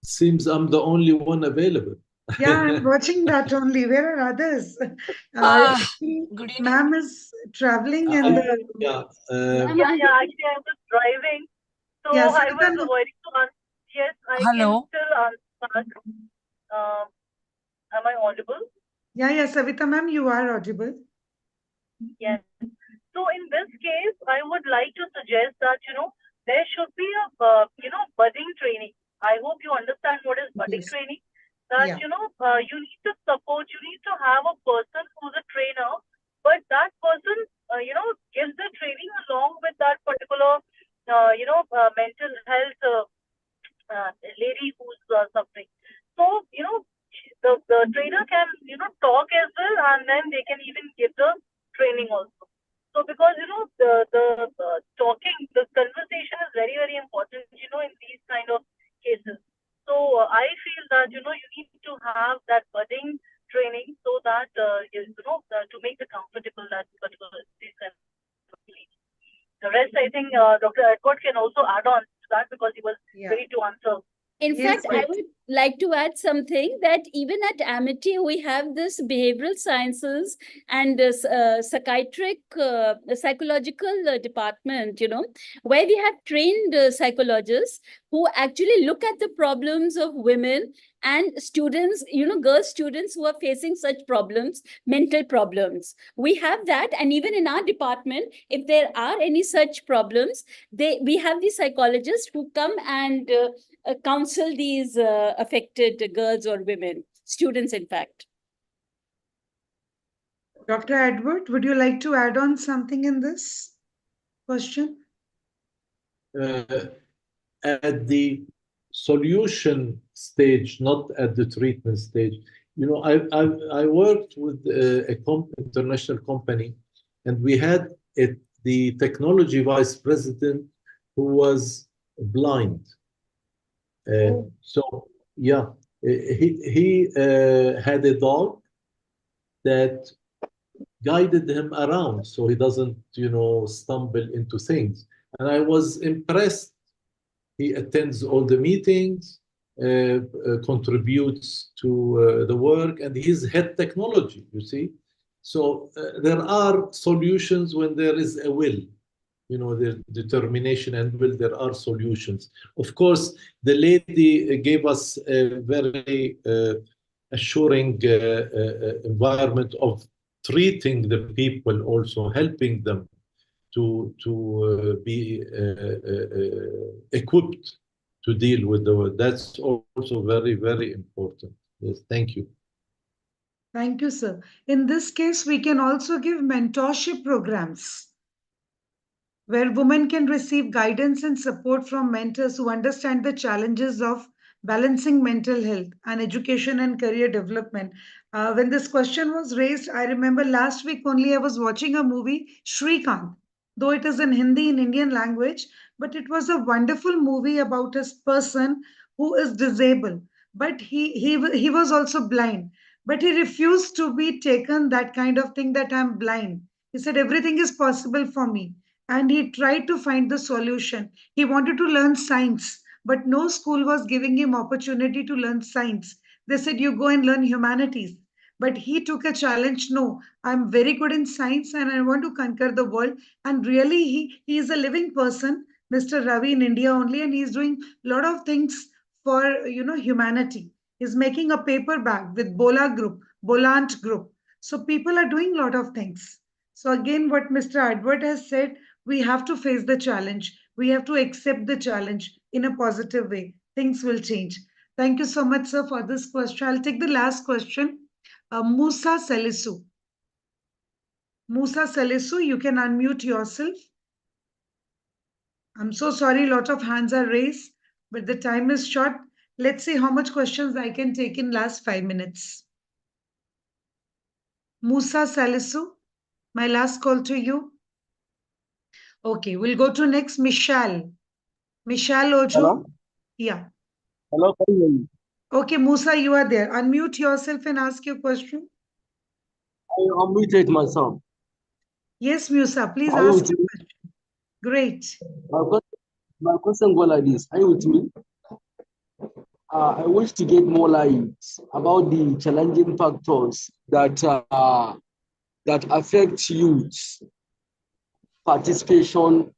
Seems I'm the only one available. Yeah, I'm watching that only. Where are others? Good evening. Ma'am is traveling and Yeah, actually I was driving, so Yeah, I was Savita, avoiding to answer. Yes, I Hello. can still answer. Am I audible? yeah, Savita ma'am, you are audible. Yes. So in this case, I would like to suggest that, there should be a, budding training. I hope you understand what is budding training. That, you need to support, you need to have a person who's a trainer, but that person, gives the training along with that particular, mental health lady who's suffering. So, the trainer can, talk as well, and then they can even give the training also. So because, the talking, the conversation is very, very important, in these kind of cases. So I feel that, you need to have that budding training so that, to make it comfortable, that particular these kind of things. The rest, I think, Dr. Edward can also add on to that because he was ready to answer. In fact, I would like to add something that even at Amity, we have this behavioral sciences and psychiatric, psychological department, where we have trained psychologists who actually look at the problems of women and students, girl students who are facing such problems, mental problems. We have that. And even in our department, if there are any such problems, we have the psychologists who come and counsel these affected girls or women, students, in fact. Dr. Edward, would you like to add on something in this question? At the solution stage, not at the treatment stage. I worked with international company, and we had the technology vice president who was blind. So yeah, he had a dog that guided him around so he doesn't, stumble into things. And I was impressed. He attends all the meetings. contributes to the work, and he's head technology, you see. So there are solutions when there is a will, you know, the determination and will, there are solutions. Of course, the lady gave us a very assuring environment of treating the people, also helping them to be equipped to deal with the world. That's also very, very important. Yes, thank you. Thank you, sir. In this case, we can also give mentorship programs where women can receive guidance and support from mentors who understand the challenges of balancing mental health and education and career development. When this question was raised, I remember last week only I was watching a movie, Shrikant, though it is in Hindi, in Indian language, but it was a wonderful movie about a person who is disabled, but he was also blind, but he refused to be taken that kind of thing that I'm blind. He said, everything is possible for me, and he tried to find the solution. He wanted to learn science, but no school was giving him opportunity to learn science. They said, you go and learn humanities. But he took a challenge. No, I'm very good in science and I want to conquer the world. And really, he is a living person, Mr. Ravi, in India only, and he's doing a lot of things for humanity. He's making a paper bag with Bolant Group. So people are doing a lot of things. So again, what Mr. Edward has said, we have to face the challenge. We have to accept the challenge in a positive way. Things will change. Thank you so much, sir, for this question. I'll take the last question. Musa Salisu. Musa Salisu, you can unmute yourself. I'm so sorry, a lot of hands are raised, but the time is short. Let's see how much questions I can take in last 5 minutes. Musa Salisu, my last call to you. Okay, we'll go to next, Michelle. Michelle Ojo. Hello? Yeah. Hello, can you hear me? Okay, Musa, you are there. Unmute yourself and ask your question. I unmuted myself. Yes, Musa, please Are you ask with your me? question. Great. My question goes like this. Are you with me? I wish to get more light about the challenging factors that affect youth participation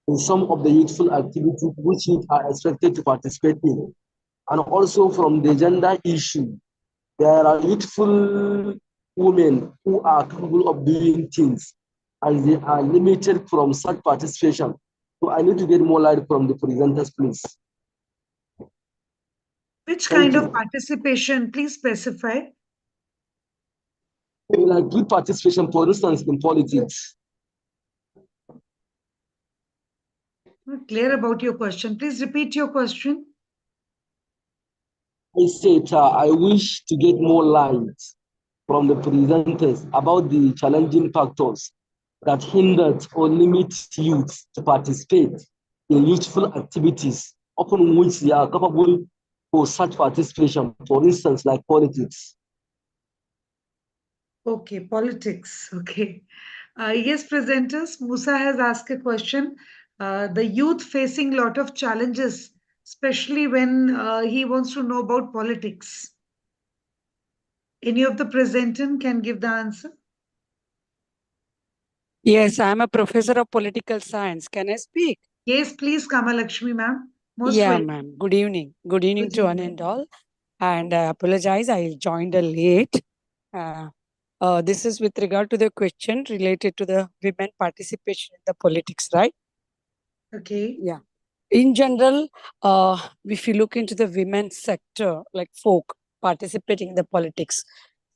in some of the youthful activities which youth are expected to participate in. And also from the gender issue, there are youthful women who are capable of doing things and they are limited from such participation. So I need to get more light from the presenters, please. Which Thank kind you. of participation? Please specify. Like good participation, for instance, in politics. Not clear about your question. Please repeat your question. I said I wish to get more light from the presenters about the challenging factors that hinder or limit youth to participate in youthful activities, upon which they are capable for such participation, for instance, like politics. Okay, politics. Okay. Yes, presenters, Musa has asked a question. The youth facing a lot of challenges, especially when he wants to know about politics. Any of the presenters can give the answer? Yes, I'm a professor of political science. Can I speak? Yes, please, Kamalakshmi ma'am. Most Yeah, welcome. ma'am. Good evening. Good evening Good to one evening. and all. And I apologize, I joined late. This is with regard to the question related to the women participation in the politics, right? Okay. Yeah. In general, if you look into the women's sector, like folk participating in the politics,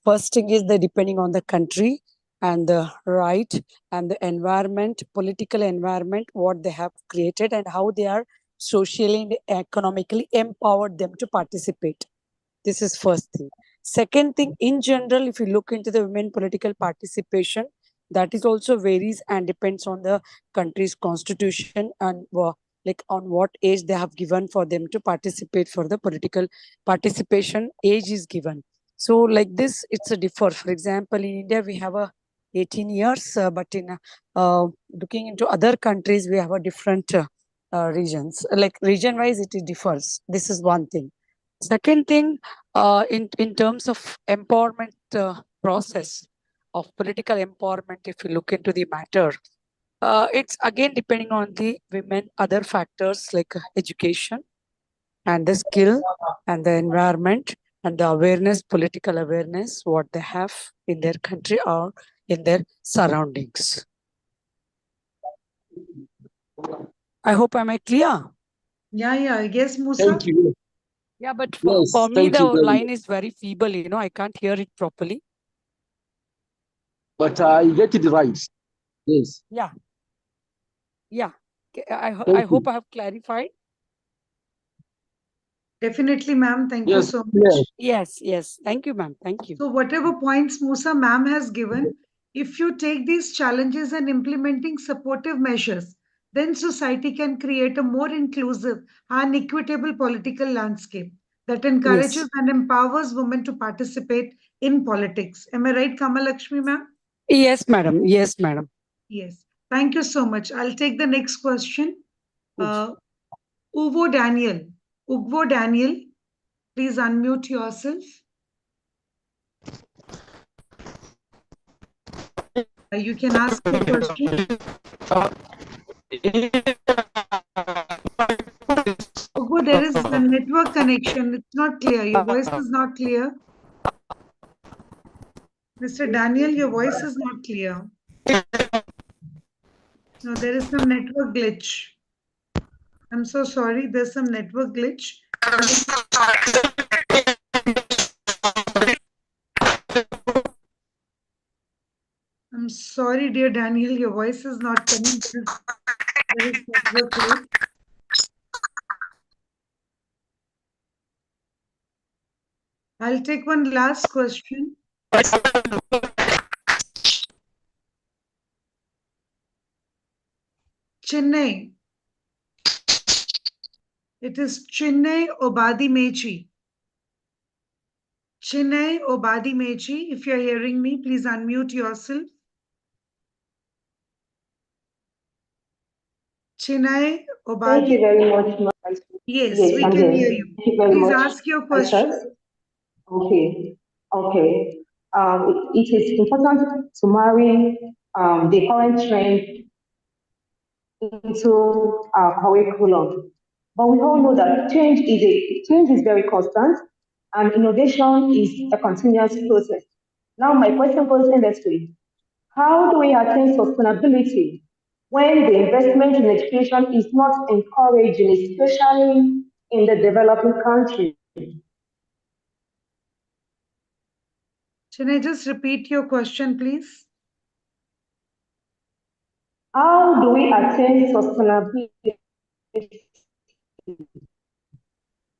first thing is the depending on the country and the right and the environment, political environment, what they have created and how they are socially and economically empowered them to participate. This is first thing. Second thing, in general, if you look into the women political participation, that is also varies and depends on the country's constitution and like on what age they have given for them to participate for the political participation age is given. So like this, it's a differ. For example, in India, we have a 18 years, but in looking into other countries, we have a different regions. Like region wise, it differs. This is one thing. Second thing, in terms of empowerment process of political empowerment, if you look into the matter, it's again depending on the women, other factors like education and the skill and the environment and the awareness, political awareness, what they have in their country or in their surroundings. I hope am I clear? Yeah. Yes, Musa. Thank you. Yeah, but Yes, for me, thank the you very line much. is very feeble, I can't hear it properly. But I get it right. Yes. Yeah. I Thank hope you. I have clarified. Definitely, ma'am. Thank you Yes, so yes. much. Yes. Thank you, ma'am. Thank you. So whatever points Musa ma'am has given, if you take these challenges and implementing supportive measures, then society can create a more inclusive and equitable political landscape that encourages Yes. and empowers women to participate in politics. Am I right, Kamalakshmi ma'am? Yes, madam. Yes, madam. Yes. Thank you so much. I'll take the next question. Uvo Daniel. Ugvo Daniel, please unmute yourself. You can ask your question. Ugvo, there is a network connection. It's not clear. Your voice is not clear. Mr. Daniel, your voice is not clear. No, there is some network glitch. I'm so sorry. There's some network glitch. I'm sorry, dear Daniel. Your voice is not coming. There is network glitch. I'll take one last question. Chennai. It is Chennai Obadi Mechi. Chennai Obadi Mechi. If you're hearing me, please unmute yourself. Chennai Obadi. Thank you very much, ma'am. Yes, Yes, we I'm can here. hear you. Thank you very Please much. ask your ICERT. question. Okay. It is important to marry the current trend into our curriculum. But we all know that change is very constant and innovation is a continuous process. Now my question goes in this way. How do we attain sustainability when the investment in education is not encouraging, especially in the developing countries? Can I just repeat your question, please? How do we attain sustainability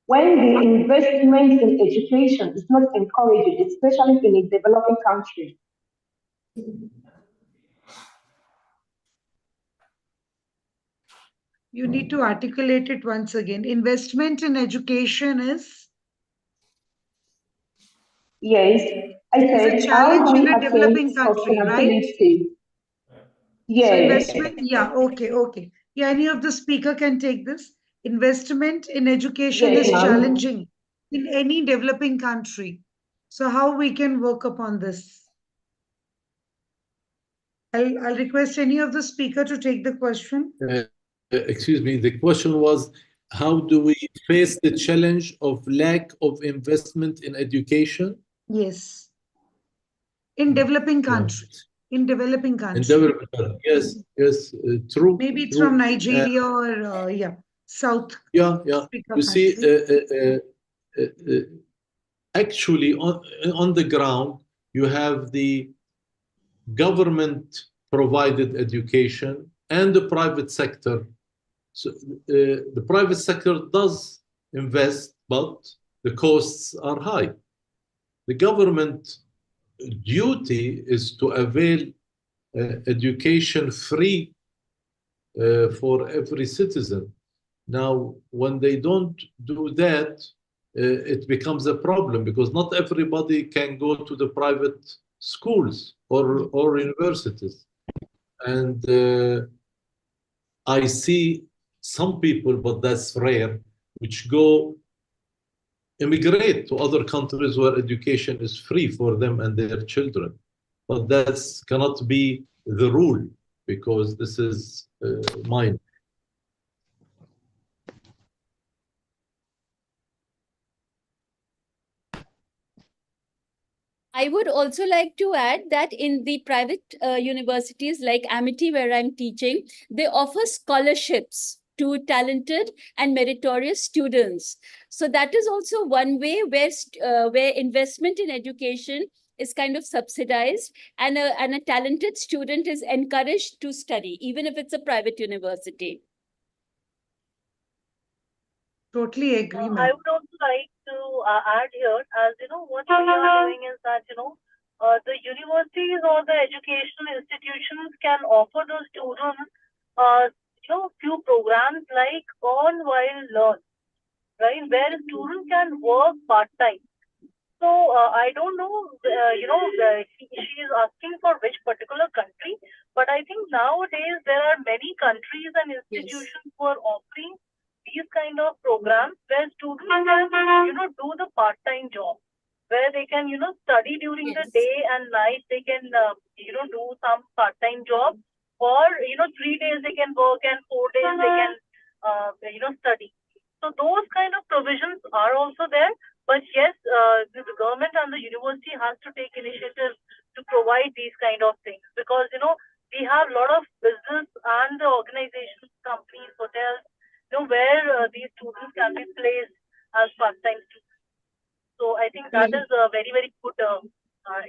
when the investment in education is not encouraged, especially in a developing country? You need to articulate it once again. Investment in education is? Yes, I Is a said, how challenge do in we a attain developing country, right? sustainability? So Yes, investment, yeah, okay. Yeah, any of the speaker can take this. Investment in education yes, is ma'am. challenging in any developing country. So how we can work upon this? I'll request any of the speaker to take the question. Excuse me, the question was, how do we face the challenge of lack of investment in education? Yes. In developing countries. In developing In countries. developing countries, yes, true. Maybe it's true. from Nigeria or South. Yeah. Africa You see, country. actually, on the ground, you have the government-provided education and the private sector. So the private sector does invest, but the costs are high. The government duty is to avail education free for every citizen. Now, when they don't do that, it becomes a problem because not everybody can go to the private schools or universities. And I see some people, but that's rare, which go immigrate to other countries where education is free for them and their children. But that cannot be the rule, because this is mine. I would also like to add that in the private universities like Amity, where I'm teaching, they offer scholarships to talented and meritorious students. So that is also one way where investment in education is kind of subsidized, and a talented student is encouraged to study, even if it's a private university. Totally agree, I ma'am. would also like to add here, as you know, what we are doing is that, the universities or the educational institutions can offer the students, few programs like Earn While Learn, right, where a student can work part-time. So I don't know, she is asking for which particular country, but I think nowadays there are many countries and institutions who are offering these kind of programs where students can, do the part-time job, where they can, study during the day and night. They can, do some part-time job, or 3 days they can work and 4 days they can, study. So those kind of provisions are also there. But yes, the government and the university has to take initiative to provide these kind of things, because we have a lot of business and the organizations, companies, hotels, where these students can be placed as part-time students. So I think that is a very, very good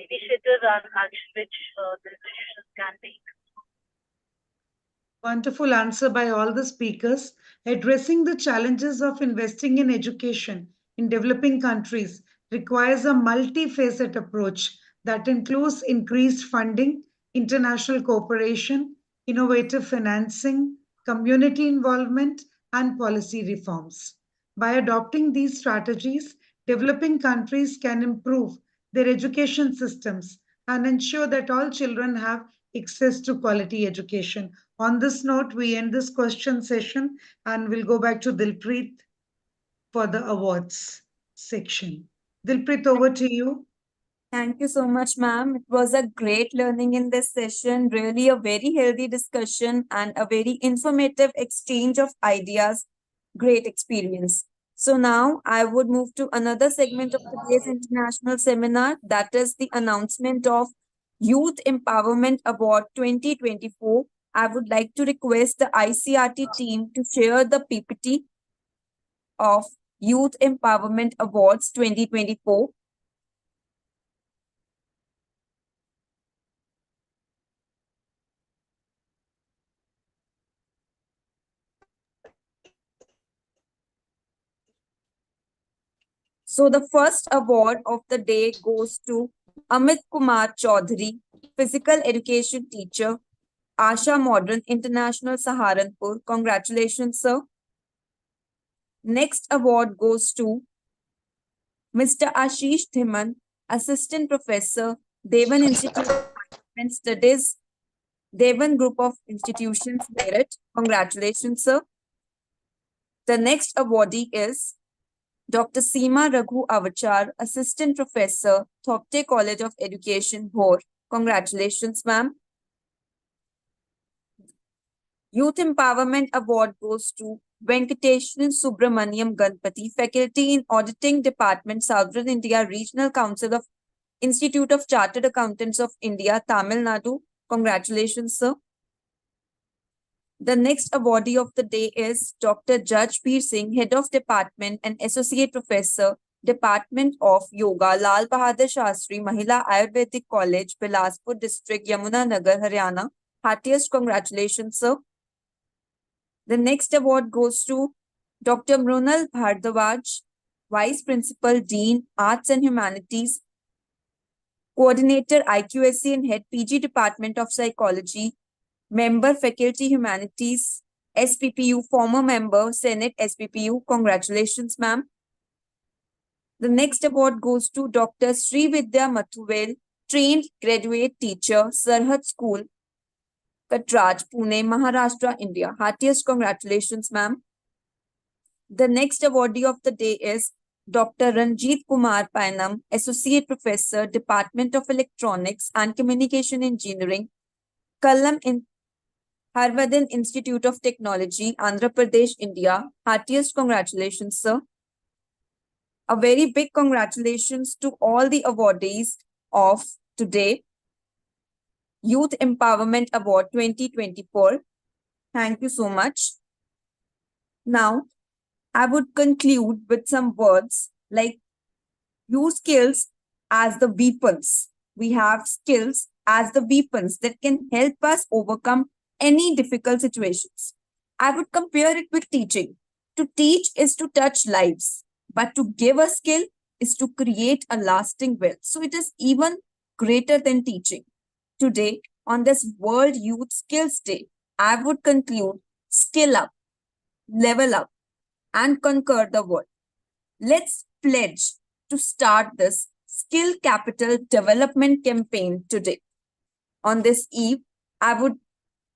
initiative and action which the institutions can take. Wonderful answer by all the speakers. Addressing the challenges of investing in education in developing countries requires a multifaceted approach that includes increased funding, international cooperation, innovative financing, community involvement, and policy reforms. By adopting these strategies, developing countries can improve their education systems and ensure that all children have access to quality education. On this note, we end this question session and we'll go back to Dilpreet for the awards section. Dilpreet, over to you. Thank you so much, ma'am. It was a great learning in this session, really a very healthy discussion and a very informative exchange of ideas. Great experience. So now I would move to another segment of today's international seminar, that is the announcement of Youth Empowerment Award 2024. I would like to request the ICRT team to share the PPT of Youth Empowerment Awards 2024. So the first award of the day goes to Amit Kumar Chaudhary, Physical Education Teacher, Asha Modern International Saharanpur. Congratulations, sir. Next award goes to Mr. Ashish Dhiman, Assistant Professor, Devan Institute of Management Studies, Devan Group of Institutions, Merit. Congratulations, sir. The next awardee is Dr. Seema Raghu Avachar, Assistant Professor, Thopte College of Education, Bhor. Congratulations, ma'am. Youth Empowerment Award goes to Venkateswaran Subramaniam Ganpati, Faculty in Auditing Department, Southern India Regional Council of Institute of Chartered Accountants of India, Tamil Nadu. Congratulations, sir. The next awardee of the day is Dr. Jajbir Singh, Head of Department and Associate Professor, Department of Yoga, Lal Bahadur Shastri Mahila Ayurvedic College, Bilaspur District, Yamuna Nagar, Haryana. Heartiest congratulations, sir. The next award goes to Dr. Mrunal Bhardwaj, Vice Principal, Dean, Arts and Humanities, Coordinator, IQSC and Head, PG Department of Psychology, Member, Faculty Humanities, SPPU, former member, Senate, SPPU. Congratulations, ma'am. The next award goes to Dr. Sri Vidya Mathuvel, Trained Graduate Teacher, Sarhad School, Katraj, Pune, Maharashtra, India. Heartiest congratulations, ma'am. The next awardee of the day is Dr. Ranjit Kumar Painam, Associate Professor, Department of Electronics and Communication Engineering, Kallam in Harvardin Institute of Technology, Andhra Pradesh, India. Heartiest congratulations, sir. A very big congratulations to all the awardees of today, Youth Empowerment Award 2024. Thank you so much. Now, I would conclude with some words like use skills as the weapons. We have skills as the weapons that can help us overcome any difficult situations. I would compare it with teaching. To teach is to touch lives, but to give a skill is to create a lasting wealth. So it is even greater than teaching. Today, on this World Youth Skills Day, I would conclude skill up, level up, and conquer the world. Let's pledge to start this skill capital development campaign today. On this eve, I would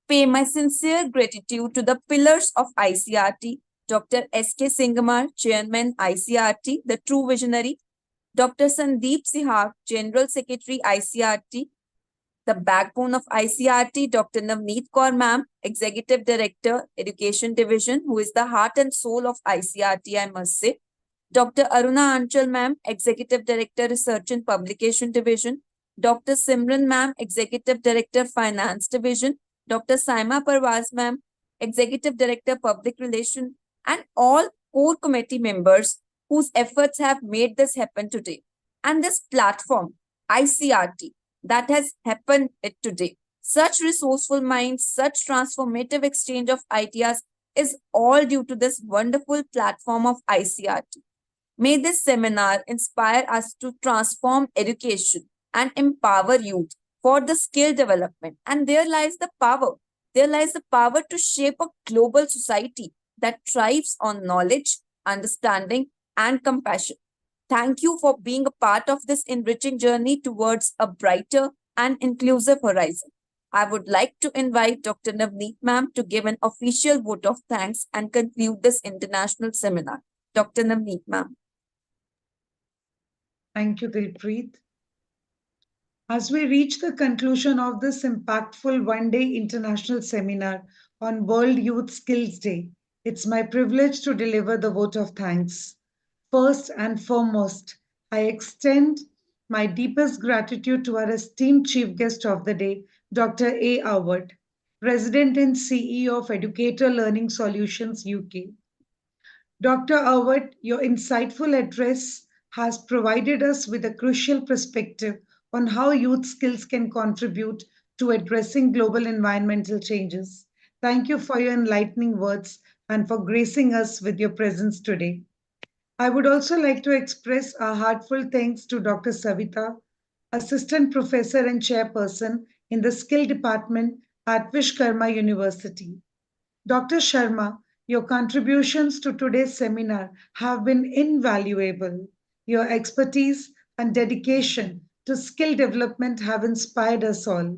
pay my sincere gratitude to the pillars of ICRT, Dr. S.K. Singamar, Chairman ICRT, the true visionary, Dr. Sandeep Sihag, General Secretary ICRT, the backbone of ICRT, Dr. Navneet Kaur Ma'am, Executive Director, Education Division, who is the heart and soul of ICRT, I must say. Dr. Aruna Anchal Ma'am, Executive Director, Research and Publication Division. Dr. Simran Ma'am, Executive Director, Finance Division. Dr. Saima Parvaz Ma'am, Executive Director, Public Relations, and all core committee members whose efforts have made this happen today. And this platform, ICRT, that has happened today. Such resourceful minds, such transformative exchange of ideas is all due to this wonderful platform of ICRT. May this seminar inspire us to transform education and empower youth for the skill development. And there lies the power. There lies the power to shape a global society that thrives on knowledge, understanding, and compassion. Thank you for being a part of this enriching journey towards a brighter and inclusive horizon. I would like to invite Dr. Navneet Ma'am to give an official vote of thanks and conclude this international seminar. Dr. Navneet Ma'am. Thank you, Dilpreet. As we reach the conclusion of this impactful one-day international seminar on World Youth Skills Day, it's my privilege to deliver the vote of thanks. First and foremost, I extend my deepest gratitude to our esteemed chief guest of the day, Dr. A. Howard, President and CEO of Educator Learning Solutions UK. Dr. Howard, your insightful address has provided us with a crucial perspective on how youth skills can contribute to addressing global environmental changes. Thank you for your enlightening words and for gracing us with your presence today. I would also like to express our heartfelt thanks to Dr. Savita, Assistant Professor and Chairperson in the Skill Department at Vishkarma University. Dr. Sharma, your contributions to today's seminar have been invaluable. Your expertise and dedication to skill development have inspired us all.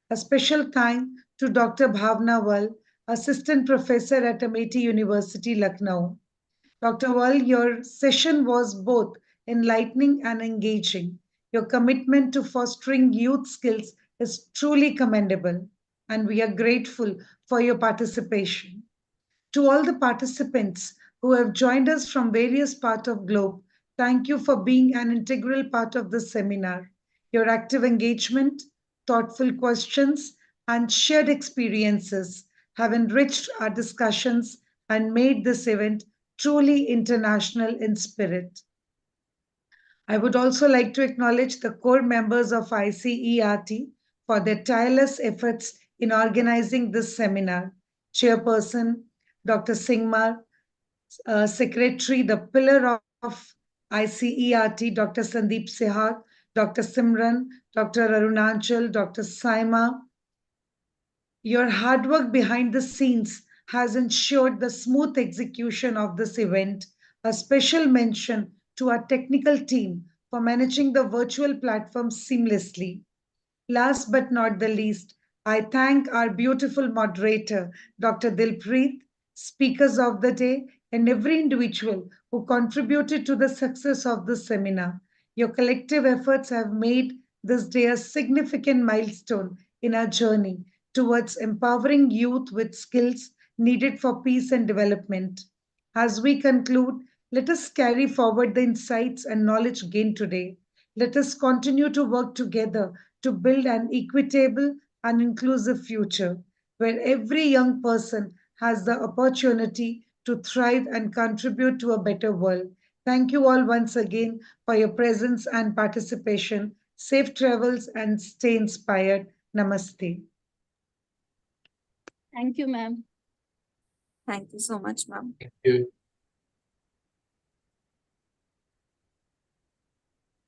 A special thank to Dr. Bhavna Val, Assistant Professor at Amity University, Lucknow. Dr. Val, your session was both enlightening and engaging. Your commitment to fostering youth skills is truly commendable, and we are grateful for your participation. To all the participants who have joined us from various parts of the globe, thank you for being an integral part of this seminar. Your active engagement, thoughtful questions, and shared experiences have enriched our discussions and made this event truly international in spirit. I would also like to acknowledge the core members of ICERT for their tireless efforts in organizing this seminar. Chairperson, Dr. Singmar, Secretary, the pillar of ICERT, Dr. Sandeep Sihag, Dr. Simran, Dr. Arunachal, Dr. Saima. Your hard work behind the scenes has ensured the smooth execution of this event. A special mention to our technical team for managing the virtual platform seamlessly. Last but not the least, I thank our beautiful moderator, Dr. Dilpreet, speakers of the day, and every individual who contributed to the success of this seminar. Your collective efforts have made this day a significant milestone in our journey towards empowering youth with skills needed for peace and development. As we conclude, let us carry forward the insights and knowledge gained today. Let us continue to work together to build an equitable and inclusive future where every young person has the opportunity to thrive and contribute to a better world. Thank you all once again for your presence and participation. Safe travels and stay inspired. Namaste. Thank you, ma'am. Thank you so much, ma'am. Thank you.